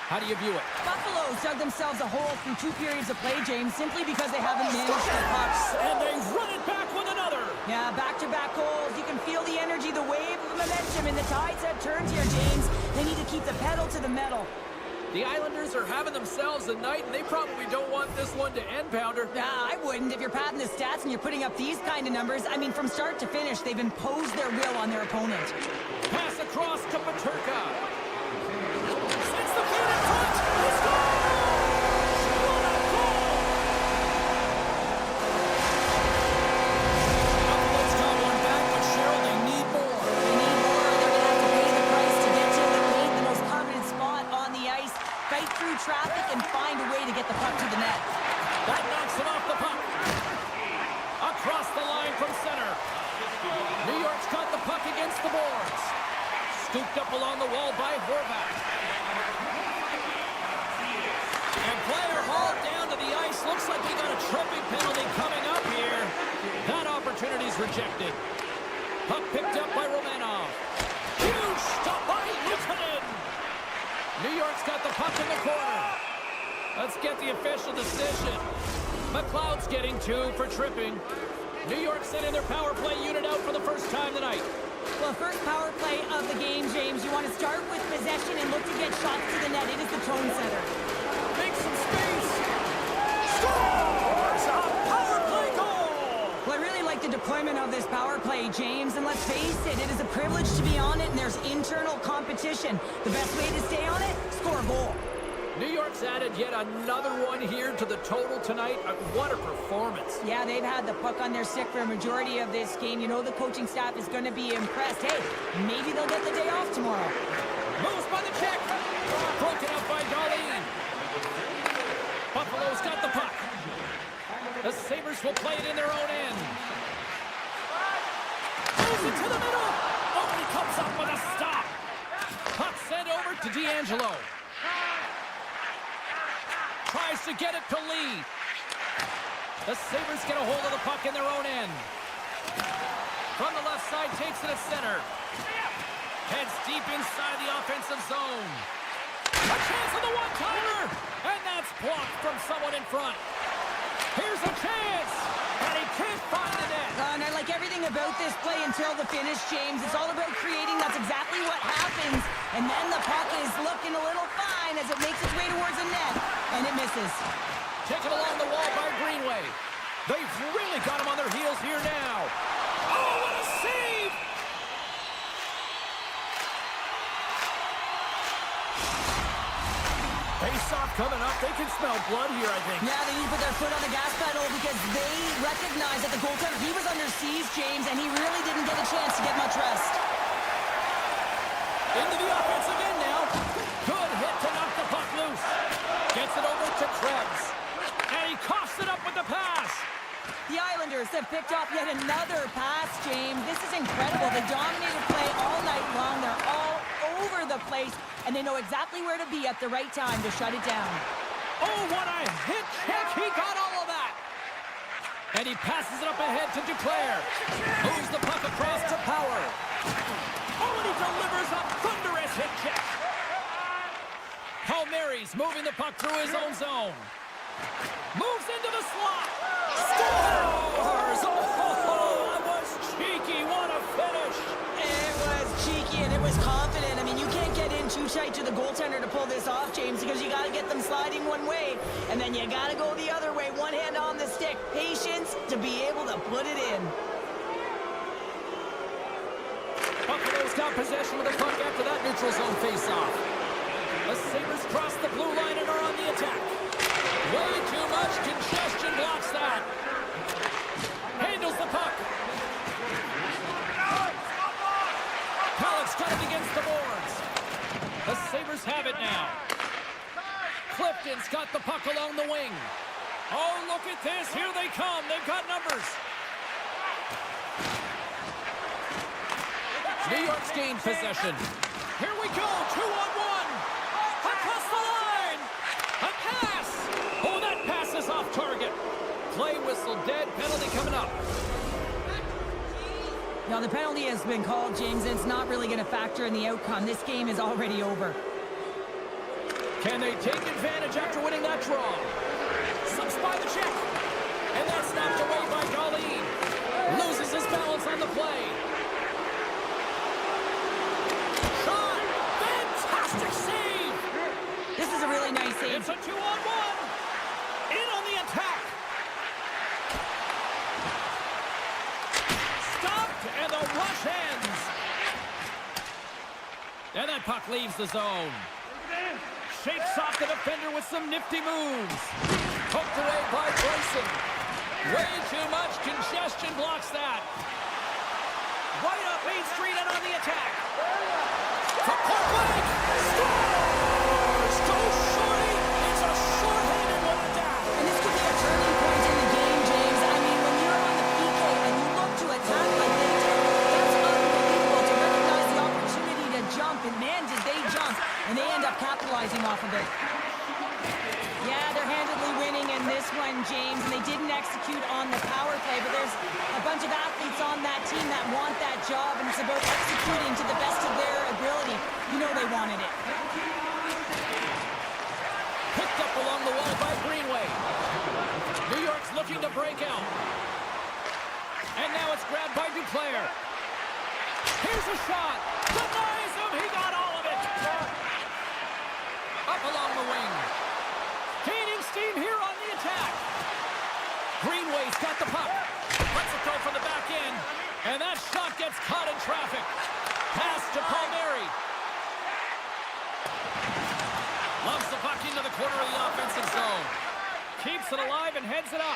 how do you view it?
Buffalo's dug themselves a hole through 2 periods of play, James, simply because they haven't managed the pucks.
And they run it back with another.
Yeah, back-to-back goals. You can feel the energy, the wave of momentum, and the tide's at turns here, James. They need to keep the pedal to the metal.
The Islanders are having themselves a night, and they probably don't want this one to end, Pounder.
I wouldn't. If you're padding the stats and you're putting up these kind of numbers, I mean, from start to finish, they've imposed their will on their opponent.
Pass across to Paterka. Sends the feed in front. He scores! What a goal! Buffalo's got one back, but Cheryl, they need more.
They need more. They're going to have to pay the price to get to the paint, the most confident spot on the ice, fight through traffic, and find a way to get the puck to the net.
That knocks him off the puck. Across the line from center. New York's got the puck against the boards. Scooped up along the wall by Horvat. And player hauled down to the ice. Looks like we got a tripping penalty coming up here. That opportunity's rejected. Puck picked up by Romanov. Huge stop by Luukkonen. New York's got the puck in the corner. Let's get the official decision. McLeod's getting 2 for tripping. New York sending their power play unit out for the first time tonight.
Well, first power play of the game, James. You want to start with possession and look to get shots to the net. It is the tone setter.
Make some space. Scores a power play goal.
Well, I really like the deployment of this power play, James. And let's face it, it is a privilege to be on it, and there's internal competition. The best way to stay on it, score a goal.
New York's added yet another one here to the total tonight. What a performance.
Yeah, they've had the puck on their stick for a majority of this game. You know the coaching staff is going to be impressed. Hey, maybe they'll get the day off tomorrow.
Moves by the check. Broken up by Darlene. Buffalo's got the puck. The Sabres will play it in their own end. Moves it to the middle. Oh, he comes up with a stop. Puck sent over to D'Angelo. Tries to get it to Lee. The Sabres get a hold of the puck in their own end. From the left side, takes it at center. Heads deep inside the offensive zone. A chance of the one-timer! And that's blocked from someone in front. Here's a chance! And he can't find the net.
And I like everything about this play until the finish, James. It's all about creating. That's exactly what happens. And then the puck is looking a little fine as it makes its way towards the net. And it misses.
Taken along the wall by Greenway. They've really got him on their heels here now. Oh, what a save! Face-off coming up. They can smell blood here, I think.
Yeah, they need to put their foot on the gas pedal because they recognize that the goaltender, he was under siege, James, and he really didn't get a chance to get much rest.
Into the offensive end now. Good hit to knock the puck loose. Gets it over to Krebs. And he coughs it up with the pass.
The Islanders have picked off yet another pass, James. This is incredible. They dominated play all night long. They're all over the place, and they know exactly where to be at the right time to shut it down.
Oh, what a hit check. He got all of that. And he passes it up ahead to Duclair. Moves the puck across to Power. Oh, and he delivers a thunderous hit check. Palmieri's moving the puck through his own zone. Moves into the slot. Scores! Oh, that was cheeky. What a finish.
It was cheeky, and it was confident. no-brainer to pull this off, James, because you got to get them sliding one way, and then you got to go the other way, one hand on the stick. Patience to be able to put it in.
Buffalo's got possession of the puck after that neutral zone face-off. The Sabres cross the blue line and are on the attack. Way too much congestion blocks that. Handles the puck. Pollock's got it against the boards. The Sabres have it now. Clifton's got the puck along the wing. Oh, look at this. Here they come. They've got numbers. New York's gained possession. Here we go. 2-on-1. Across the line. A pass. Oh, that pass is off target. Play whistle dead. Penalty coming up.
Now, the penalty has been called, James, and it's not really going to factor in the outcome. This game is already over.
Can they take advantage after winning that draw? Sucks by the check. And that's knocked away by Colleen. Loses his balance on the play. Shot. Fantastic save.
This is a really nice save.
It's a 2-on-1. In on the attack. Stopped, and the rush ends. And that puck leaves the zone. Shakes off the defender with some nifty moves. Poked away by Bryson. Way too much congestion blocks that. Right up Main Street and on the attack. From point blank. Scores! Go Shorty! It's a short-handed one at that.
And this could be a turning point in the game, James. I mean, when you're on the PK and you look to attack like they did, that's unbelievable to recognize the opportunity to jump. And man, did they jump. And they end up capitalizing off of it. Yeah, they're handedly winning in this one, James. And they didn't execute on the power play. But there's a bunch of athletes on that team that want that job. And it's about executing to the best of their ability. You know they wanted it.
Picked up along the wall by Greenway. New York's looking to break out. And now it's grabbed by Duclair. Here's a shot. Denies him. He got all of it. Up along the wing. Gaining steam here on the attack. Greenway's got the puck. Lets it go from the back end. And that shot gets caught in traffic. Pass to Palmieri. Loves the puck into the corner of the offensive zone. Keeps it alive and heads it up.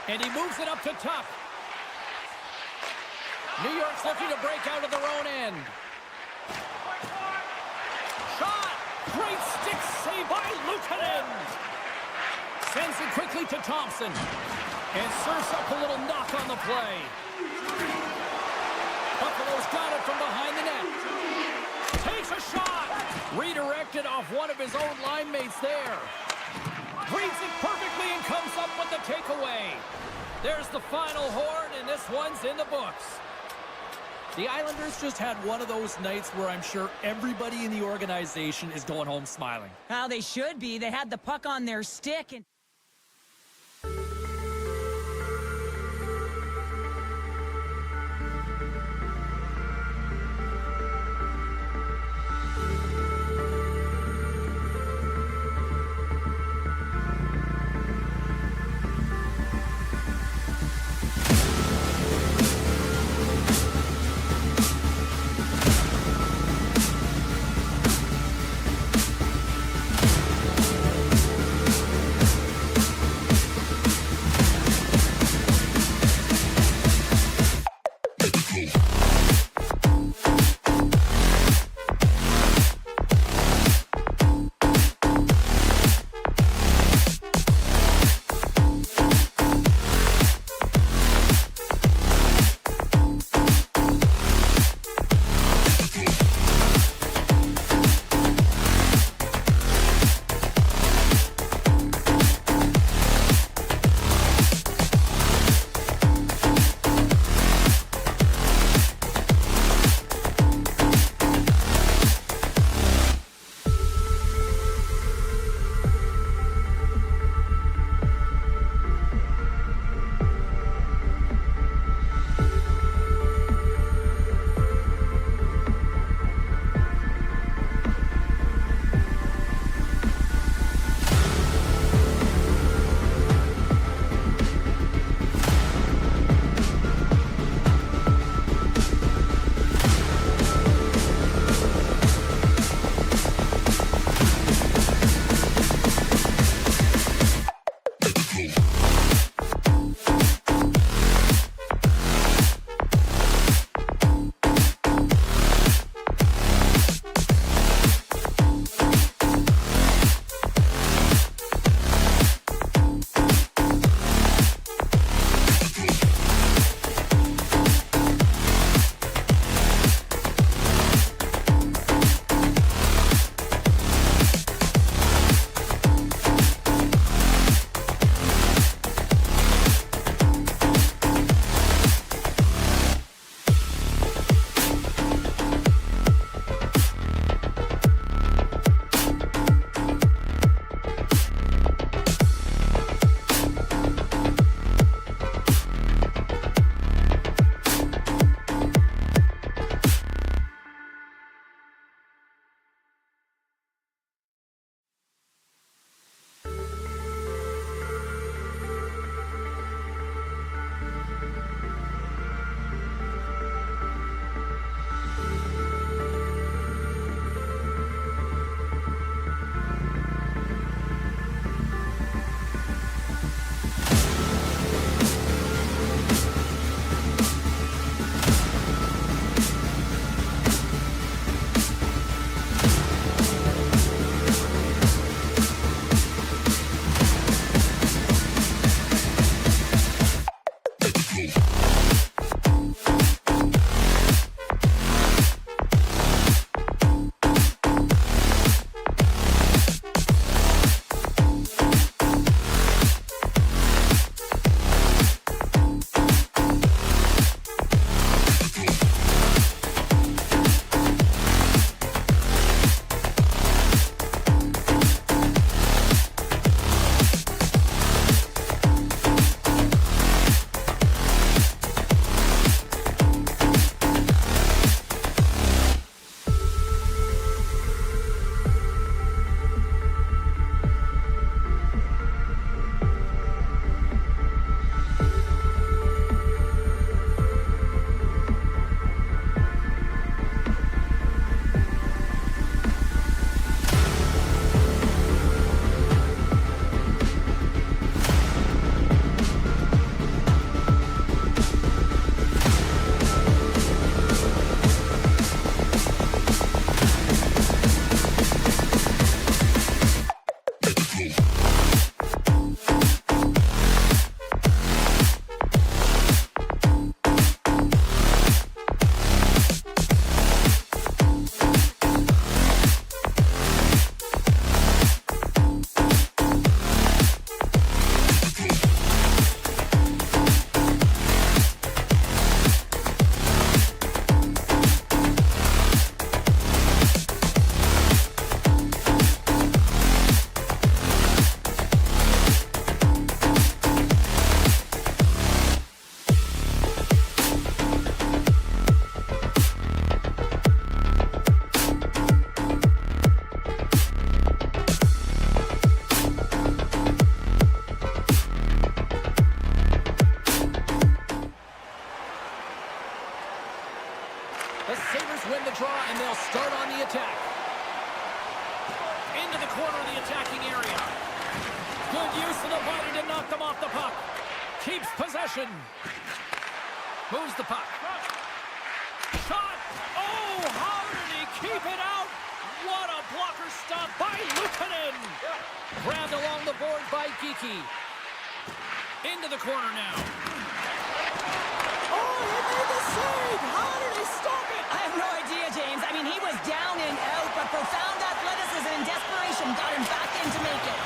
And he moves it up to Tuck. New York's looking to break out of their own end. Shot! Great stick save by Luukkonen. Sends it quickly to Thompson. And serves up a little knock on the play. Buffalo's got it from behind the net. Takes a shot. Redirected off one of his own line mates there. Reads it perfectly and comes up with the takeaway. There's the final horn, and this one's in the books. The Islanders just had one of those nights where I'm sure everybody in the organization is going home smiling.
How they should be. They had the puck on their stick and
corner of the attacking area. Good use of the body to knock them off the puck. Keeps possession. Moves the puck. Shot! Oh, how did he keep it out? What a blocker stop by Luukkonen. Grabbed along the board by Geekie. Into the corner now.
Oh, he made the save! How did he stop it? I have no idea, James. I mean, he was down and out, but profound athleticism and desperation got him back in to make it.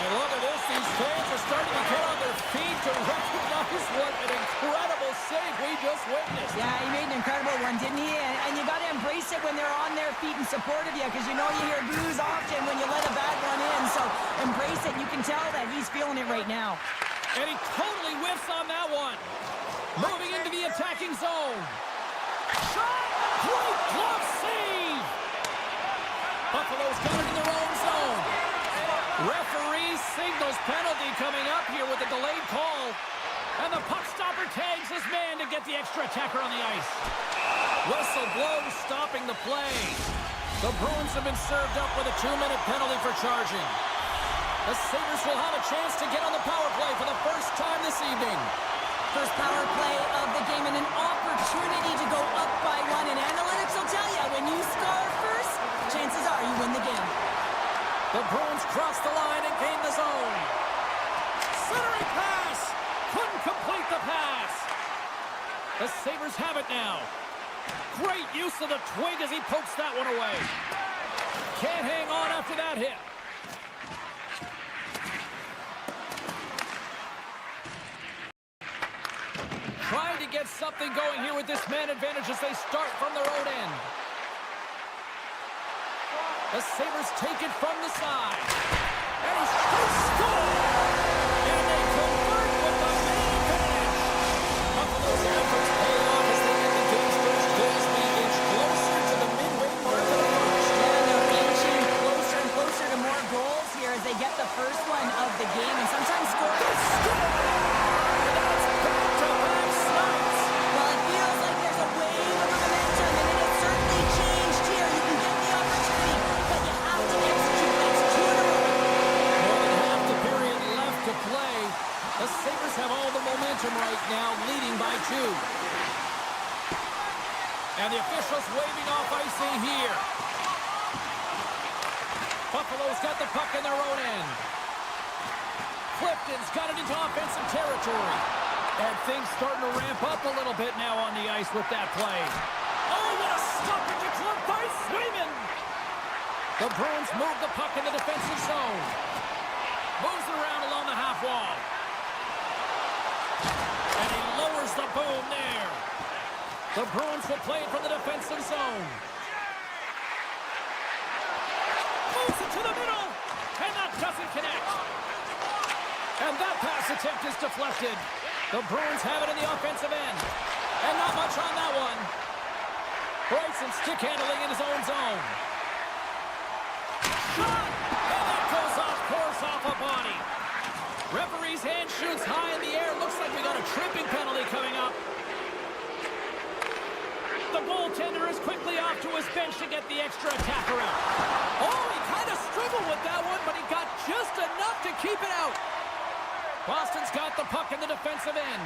And look at this. These fans are starting to get on their feet to recognize what an incredible save we just witnessed.
Yeah, he made an incredible one, didn't he? And you got to embrace it when they're on their feet in support of you, because you know you hear boos often when you let a bad one in. So embrace it. You can tell that he's feeling it right now.
And he totally whiffs on that one. Moving into the attacking zone. Shot! Great glove save! Buffalo's got it in their own zone. Referee signals penalty coming up here with a delayed call. And the puck stopper tags his man to get the extra attacker on the ice. Whistle blows, stopping the play. The Bruins have been served up with a 2-minute penalty for charging. The Sabres will have a chance to get on the power play for the first time this evening.
First power play of the game and an opportunity to go up by one. And analytics will tell you, when you score first, chances are you win the game.
The Bruins cross the line and gain the zone. Centering pass! Couldn't complete the pass. The Sabres have it now. Great use of the twig as he pokes that one away. Can't hang on after that hit. Trying to get something going here with this man advantage as they start from their own end. The Sabres take it from the side. And he's scored! And they convert with the man advantage. Buffalo's efforts pay off as they get the game's first goals being inched closer to the midway mark of the first.
Yeah, they're inching closer and closer to more goals here as they get the first one of the game. And sometimes score.
That's back-to-back snaps.
Well, it feels like there's a wave of momentum, and it has certainly changed here. You can get the opportunity, but you have to execute. That's 2 in a row.
More than half the period left to play. The Sabres have all the momentum right now, leading by 2. And the officials waving off icing here. Buffalo's got the puck in their own end. Clifton's got it into offensive territory. And things starting to ramp up a little bit now on the ice with that play. Oh, what a stoppage glove by Swayman! The Bruins move the puck in the defensive zone. Moves it around along the half wall. And he lowers the boom there. The Bruins will play it from the defensive zone. Moves it to the middle. And that doesn't connect. And that pass attempt is deflected. The Bruins have it in the offensive end. And not much on that one. Bryson stick handling in his own zone. Shot! And that goes off course off a body. Referee's hand shoots high in the air. Looks like we got a tripping penalty coming up. The goaltender is quickly off to his bench to get the extra attacker out. Oh, he kind of struggled with that one, but he got just enough to keep it out. Boston's got the puck in the defensive end.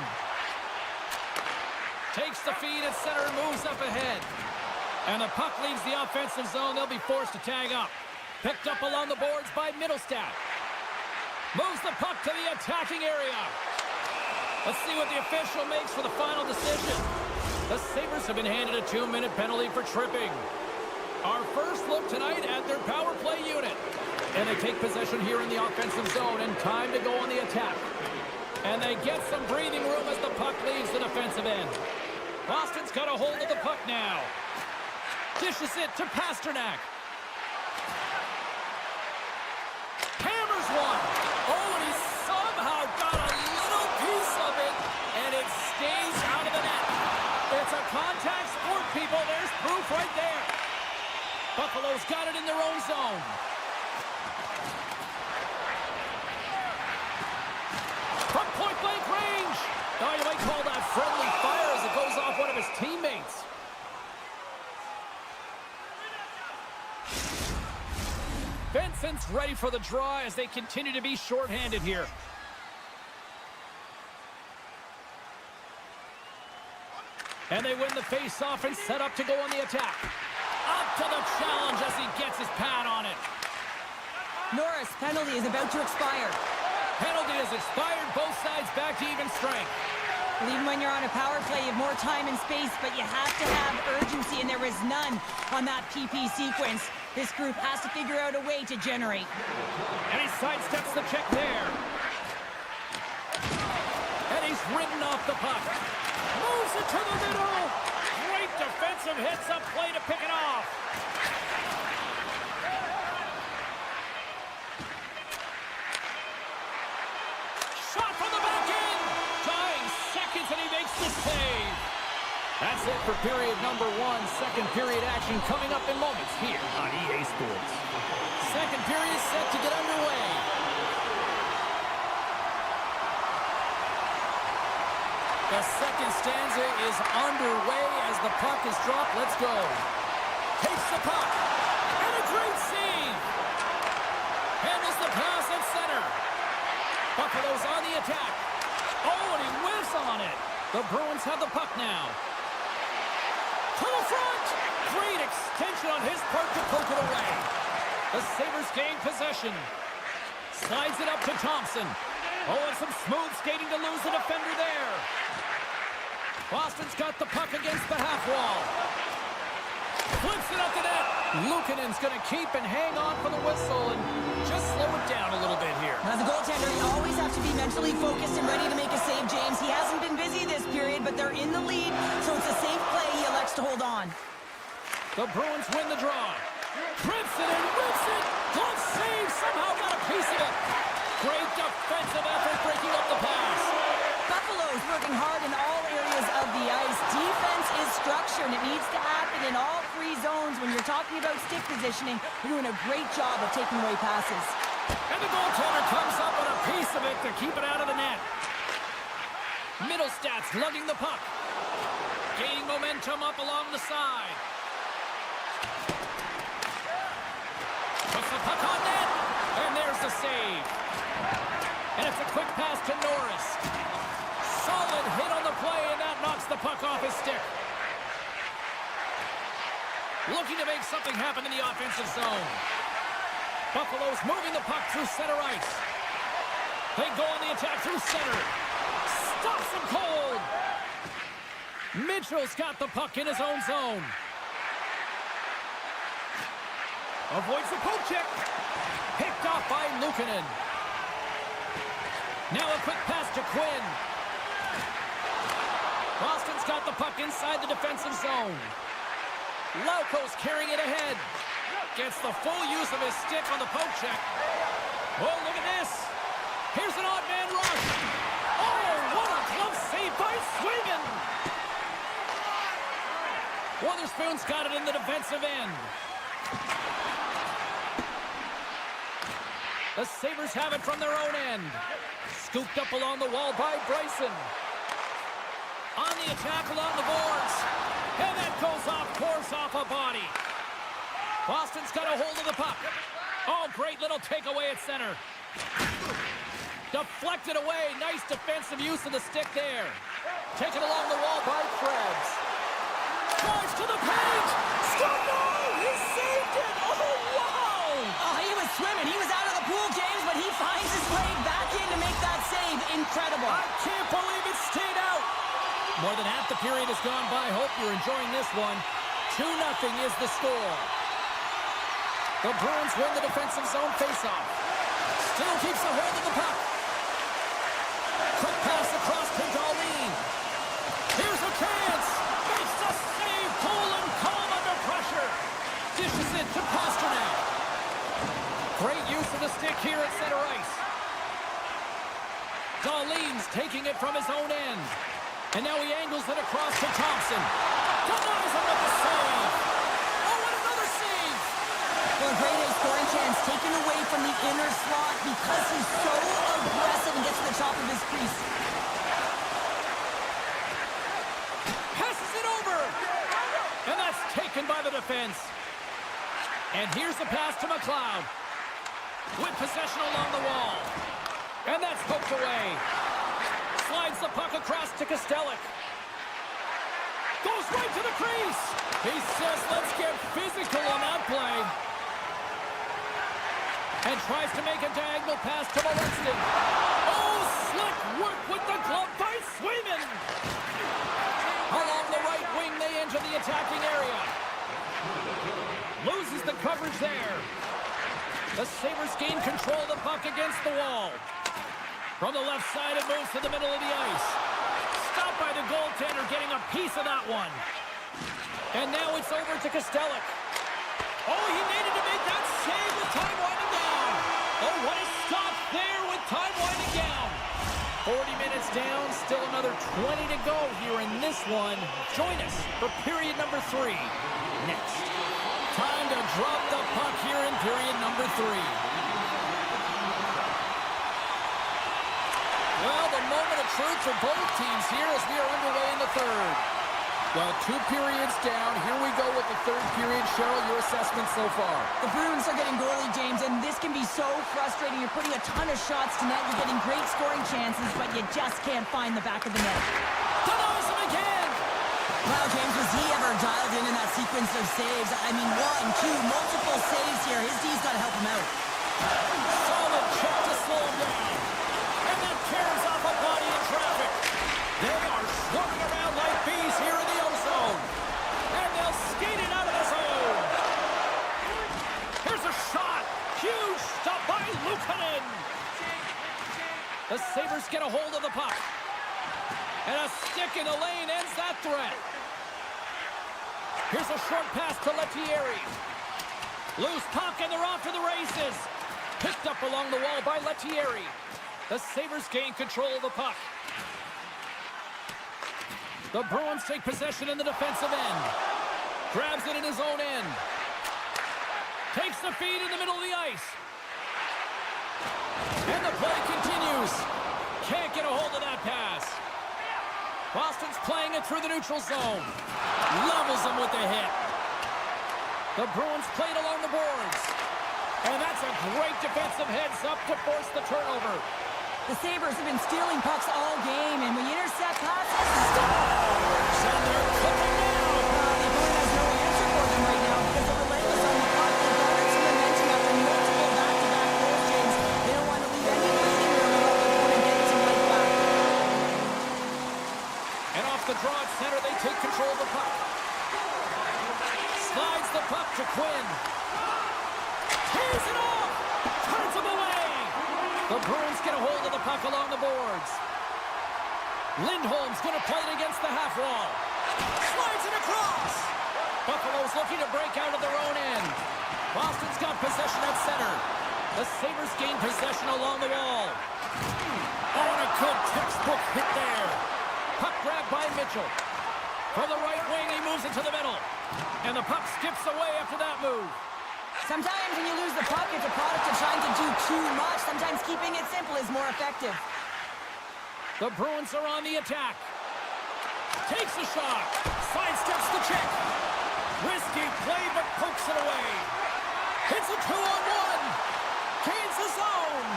Takes the feed at center and moves up ahead. And the puck leaves the offensive zone. They'll be forced to tag up. Picked up along the boards by Middlestat. Moves the puck to the attacking area. Let's see what the official makes for the final decision. The Sabres have been handed a 2-minute penalty for tripping. Our first look tonight at their power play unit. And they take possession here in the offensive zone and time to go on the attack. And they get some breathing room as the puck leaves the defensive end. Boston's got a hold of the puck now. Dishes it to Pasternak. Hammers one. Oh, and he somehow got a little piece of it, and it stays out of the net. It's a contact sport, people. There's proof right there. Buffalo's got it in their own zone. From point-blank range. Now you might call that friendly fire as it goes off one of his teammates. Benson offense ready for the draw as they continue to be shorthanded here. And they win the face-off and set up to go on the attack. Up to the challenge as he gets his pad on it.
Norris, penalty is about to expire.
Penalty has expired, both sides back to even strength.
Well, even when you're on a power play, you have more time and space, but you have to have urgency, and there is none on that PP sequence. This group has to figure out a way to generate.
And he sidesteps the check there. And he's ridden off the puck. Moves it to the middle. Great defensive hits up play to pick it off. Shot from the back end. Dying seconds and he makes the save. That's it for period number 1. Second period action coming up in moments here on EA Sports. Second period set to get underway. The second stanza is underway as the puck is dropped. Let's go. Takes the puck. And a great save. Handles the pass at center. Buffalo's on the attack. Oh, and he whiffs on it. The Bruins have the puck now. To the front. Great extension on his part to poke it away. The Sabres gain possession. Slides it up to Thompson. Oh, and some smooth skating to lose the defender there. Boston's got the puck against the half wall. Flips it up the net. Luukkonen's going to keep and hang on for the whistle and just slow it down a little bit here.
Now, the goaltender, you always have to be mentally focused and ready to make a save, James. He hasn't been busy this period, but they're in the lead, so it's a safe play. He elects to hold on.
The Bruins win the draw. Trips it and whips it. Glove save. Somehow got a piece of it. Great defensive effort breaking up the pass.
Buffalo's working hard in all areas of the ice. Defense is structure, and it needs to happen in all 3 zones. When you're talking about stick positioning, you're doing a great job of taking away passes.
And the goaltender comes up with a piece of it to keep it out of the net. Middlestats lugging the puck. Gaining momentum up along the side. Puts the puck on net. And there's the save. And it's a quick pass to Norris. Solid hit on the play, and that knocks the puck off his stick. Looking to make something happen in the offensive zone. Buffalo's moving the puck through center ice. They go on the attack through center. Stops him cold. Mitchell's got the puck in his own zone. Avoids the poke check. Picked off by Luukkonen. Now a quick pass to Quinn. Boston's got the puck inside the defensive zone. Lauko's carrying it ahead. Gets the full use of his stick on the poke check. Oh, look at this. Here's an odd man rush. Oh, what a glove save by Swingen. Witherspoon's got it in the defensive end. The Sabres have it from their own end. Scooped up along the wall by Bryson. On the attack along the boards. And that goes off course off a body. Boston's got a hold of the puck. Oh, great little takeaway at center. Deflected away. Nice defensive use of the stick there. Taken along the wall by Krebs. Drives to the page. No! He saved it! Oh, wow!
Oh, he was swimming. He was out of the pool, James, but he finds his way back in to make that save. Incredible.
I can't believe it stayed out. More than half the period has gone by. Hope you're enjoying this one. 2-0 is the score. The Bruins win the defensive zone faceoff. Still keeps a hold of the puck. Quick pass across to Darlene. Here's a chance. Makes the save. Cool and calm under pressure. Dishes it to Pasternak. Great use of the stick here at center ice. Darlene's taking it from his own end. And now he angles it across to Thompson. Denies him with the save. Oh, and another save.
Well, great A scoring chance taken away from the inner slot because he's so aggressive and gets to the top of his crease.
Passes it over. And that's taken by the defense. And here's the pass to McLeod. with possession along the wall. And that's poked away. Slides the puck across to Kostelic. Goes right to the crease. He says, let's get physical on that play. And tries to make a diagonal pass to Molestin. Oh, slick work with the glove by Swayman. Along the right wing, they enter the attacking area. Loses the coverage there. The Sabres gain control of the puck against the wall. From the left side, it moves to the middle of the ice. Stopped by the goaltender, getting a piece of that one. And now it's over to Kostelic. Oh, he needed to make that save with time winding down. Oh, what a stop there with time winding down. 40 minutes down, still another 20 to go here in this one. Join us for period number 3 next. Time to drop the puck here in period number 3. Well, the moment of truth for both teams here as we are underway in the third. Well, 2 periods down. Here we go with the third period. Cheryl, your assessment so far?
The Bruins are getting goalie, James, and this can be so frustrating. You're putting a ton of shots to net. You're getting great scoring chances, but you just can't find the back of the net.
Denies him again!
Wow, James, was he ever dialed in that sequence of saves? I mean, 1, 2, multiple saves here. His D's got to help him out.
Solid check to slow him down. And then tears off a body in traffic. They are swarming around like bees here in the O-zone. And they'll skate it out of the zone. Here's a shot. Huge stop by Luukkonen. The Sabres get a hold of the puck. And a stick in the lane ends that threat. Here's a short pass to Lettieri. Loose puck and they're off to the races. Picked up along the wall by Lettieri. The Sabres gain control of the puck. The Bruins take possession in the defensive end. Grabs it in his own end. Takes the feed in the middle of the ice. And the play continues. Can't get a hold of that pass. Boston's playing it through the neutral zone. Levels them with the hit. The Bruins played along the boards. And that's a great defensive heads-up to force the turnover.
The Sabres have been stealing pucks all game, and when you intercept passes,
And they're cooking now.
the opponent has no answer for them right now because they're relentless on the puck. They've garnered some momentum after multiple back-to-back goals, James. They don't want to leave any bleeding room to help the opponent get some life back.
And off the draw at center, they take control of the puck. Slides the puck to Quinn. Tears it off. Turns him away. The Bruins get a hold of the puck along the boards. Lindholm's going to play it against the half wall. Slides it across. Buffalo's looking to break out of their own end. Boston's got possession at center. The Sabres gain possession along the wall. Oh, and a good textbook hit there. Puck grabbed by Mitchell. From the right wing, he moves it to the middle. And the puck skips away after that move.
Sometimes when you lose the puck, it's a product of trying to do too much. Sometimes keeping it simple is more effective.
The Bruins are on the attack. Takes a shot. Sidesteps the check. Risky play, but pokes it away. Hits a 2-on-1. Gains the zone.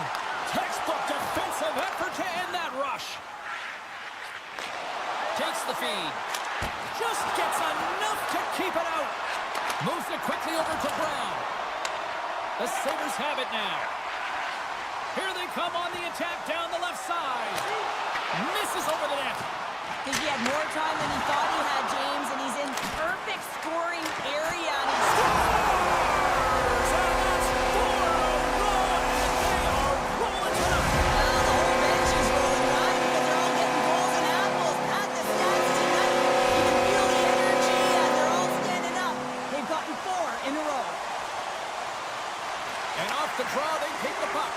Textbook defensive effort to end that rush. Takes the feed. Just gets enough to keep it out. Moves it quickly over to Brown. The Sabres have it now. Here they come on the attack down the left side. Misses over the net.
I think he had more time than he thought he had, James, and he's in perfect scoring area. And he's
So that's 4 in a row. They are rolling to the
the whole bench is rolling right because they're all getting goals and apples. At the stats tonight, you can feel the energy as they're all standing up. They've gotten 4 in a row.
And off the draw, they take the puck.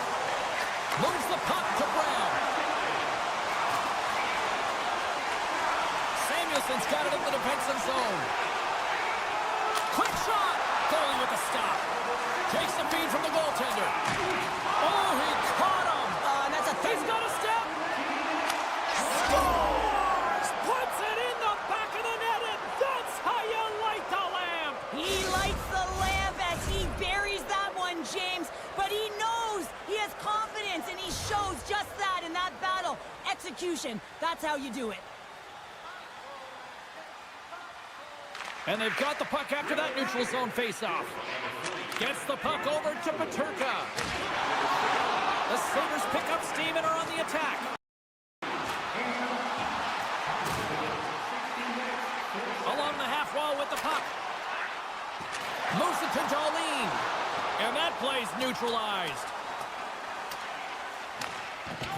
Moves the puck to Brown. Samuelson's got it in the defensive zone. Quick shot. Goalie with the stop. Takes the feed from the goaltender. Oh, he caught him.
And that's a
He's got a step. Scores! Puts it in the back of the net, and that's how you light the lamp.
He lights the lamp as he buries that one, James, but he knows shows just that in that battle. Execution, that's how you do it.
And they've got the puck after that neutral zone faceoff. Gets the puck over to Peterka. The Sabres pick up steam and are on the attack. Along the half wall with the puck. Moves it to Darlene. And that play's neutralized.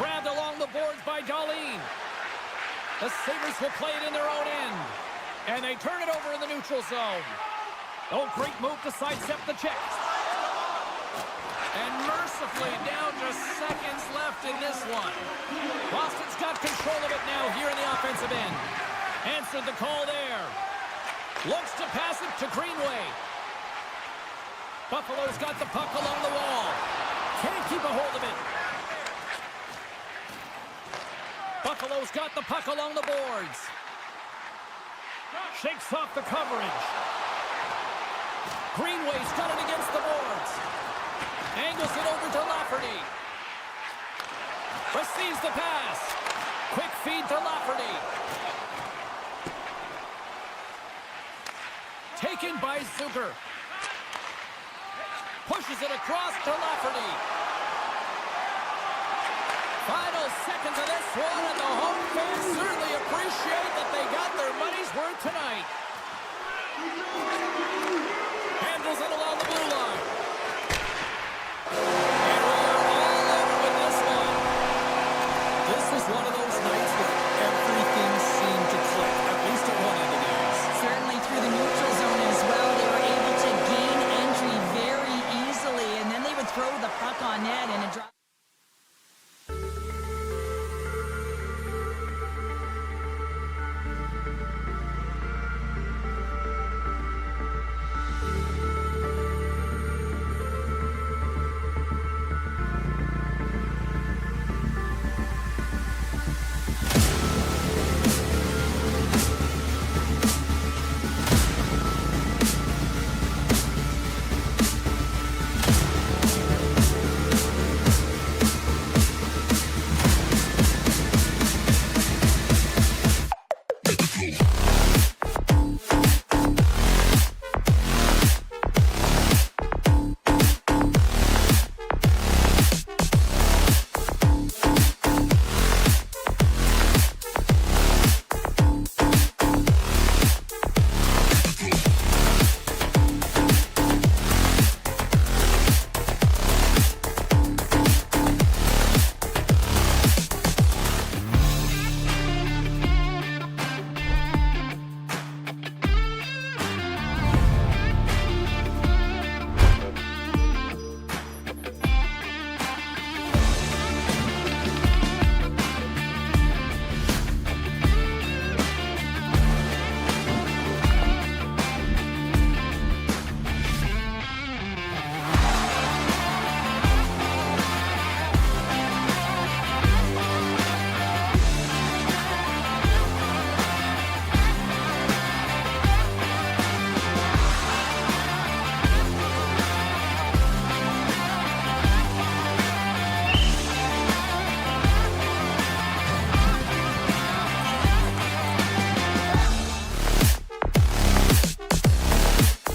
Grabbed along the boards by Darlene. The Sabres will play it in their own end. And they turn it over in the neutral zone. Oh, great move to sidestep the check. And mercifully, down just seconds left in this one. Boston's got control of it now here in the offensive end. Answered the call there. Looks to pass it to Greenway. Buffalo's got the puck along the wall. Can't keep a hold of it. Buffalo's got the puck along the boards. Shakes off the coverage. Greenway's got it against the boards. Angles it over to Lafferty. Receives the pass. Quick feed to Lafferty. Taken by Zucker. Pushes it across to Lafferty. Final seconds of this one, and the home fans certainly appreciate that they got their money's worth tonight. Handles it along the blue line. And we are all over with this one. This was one of those nights where everything seemed to click, at least at one end of the ice.
Certainly through the neutral zone as well. They were able to gain entry very easily, and then they would throw the puck on net and a drop.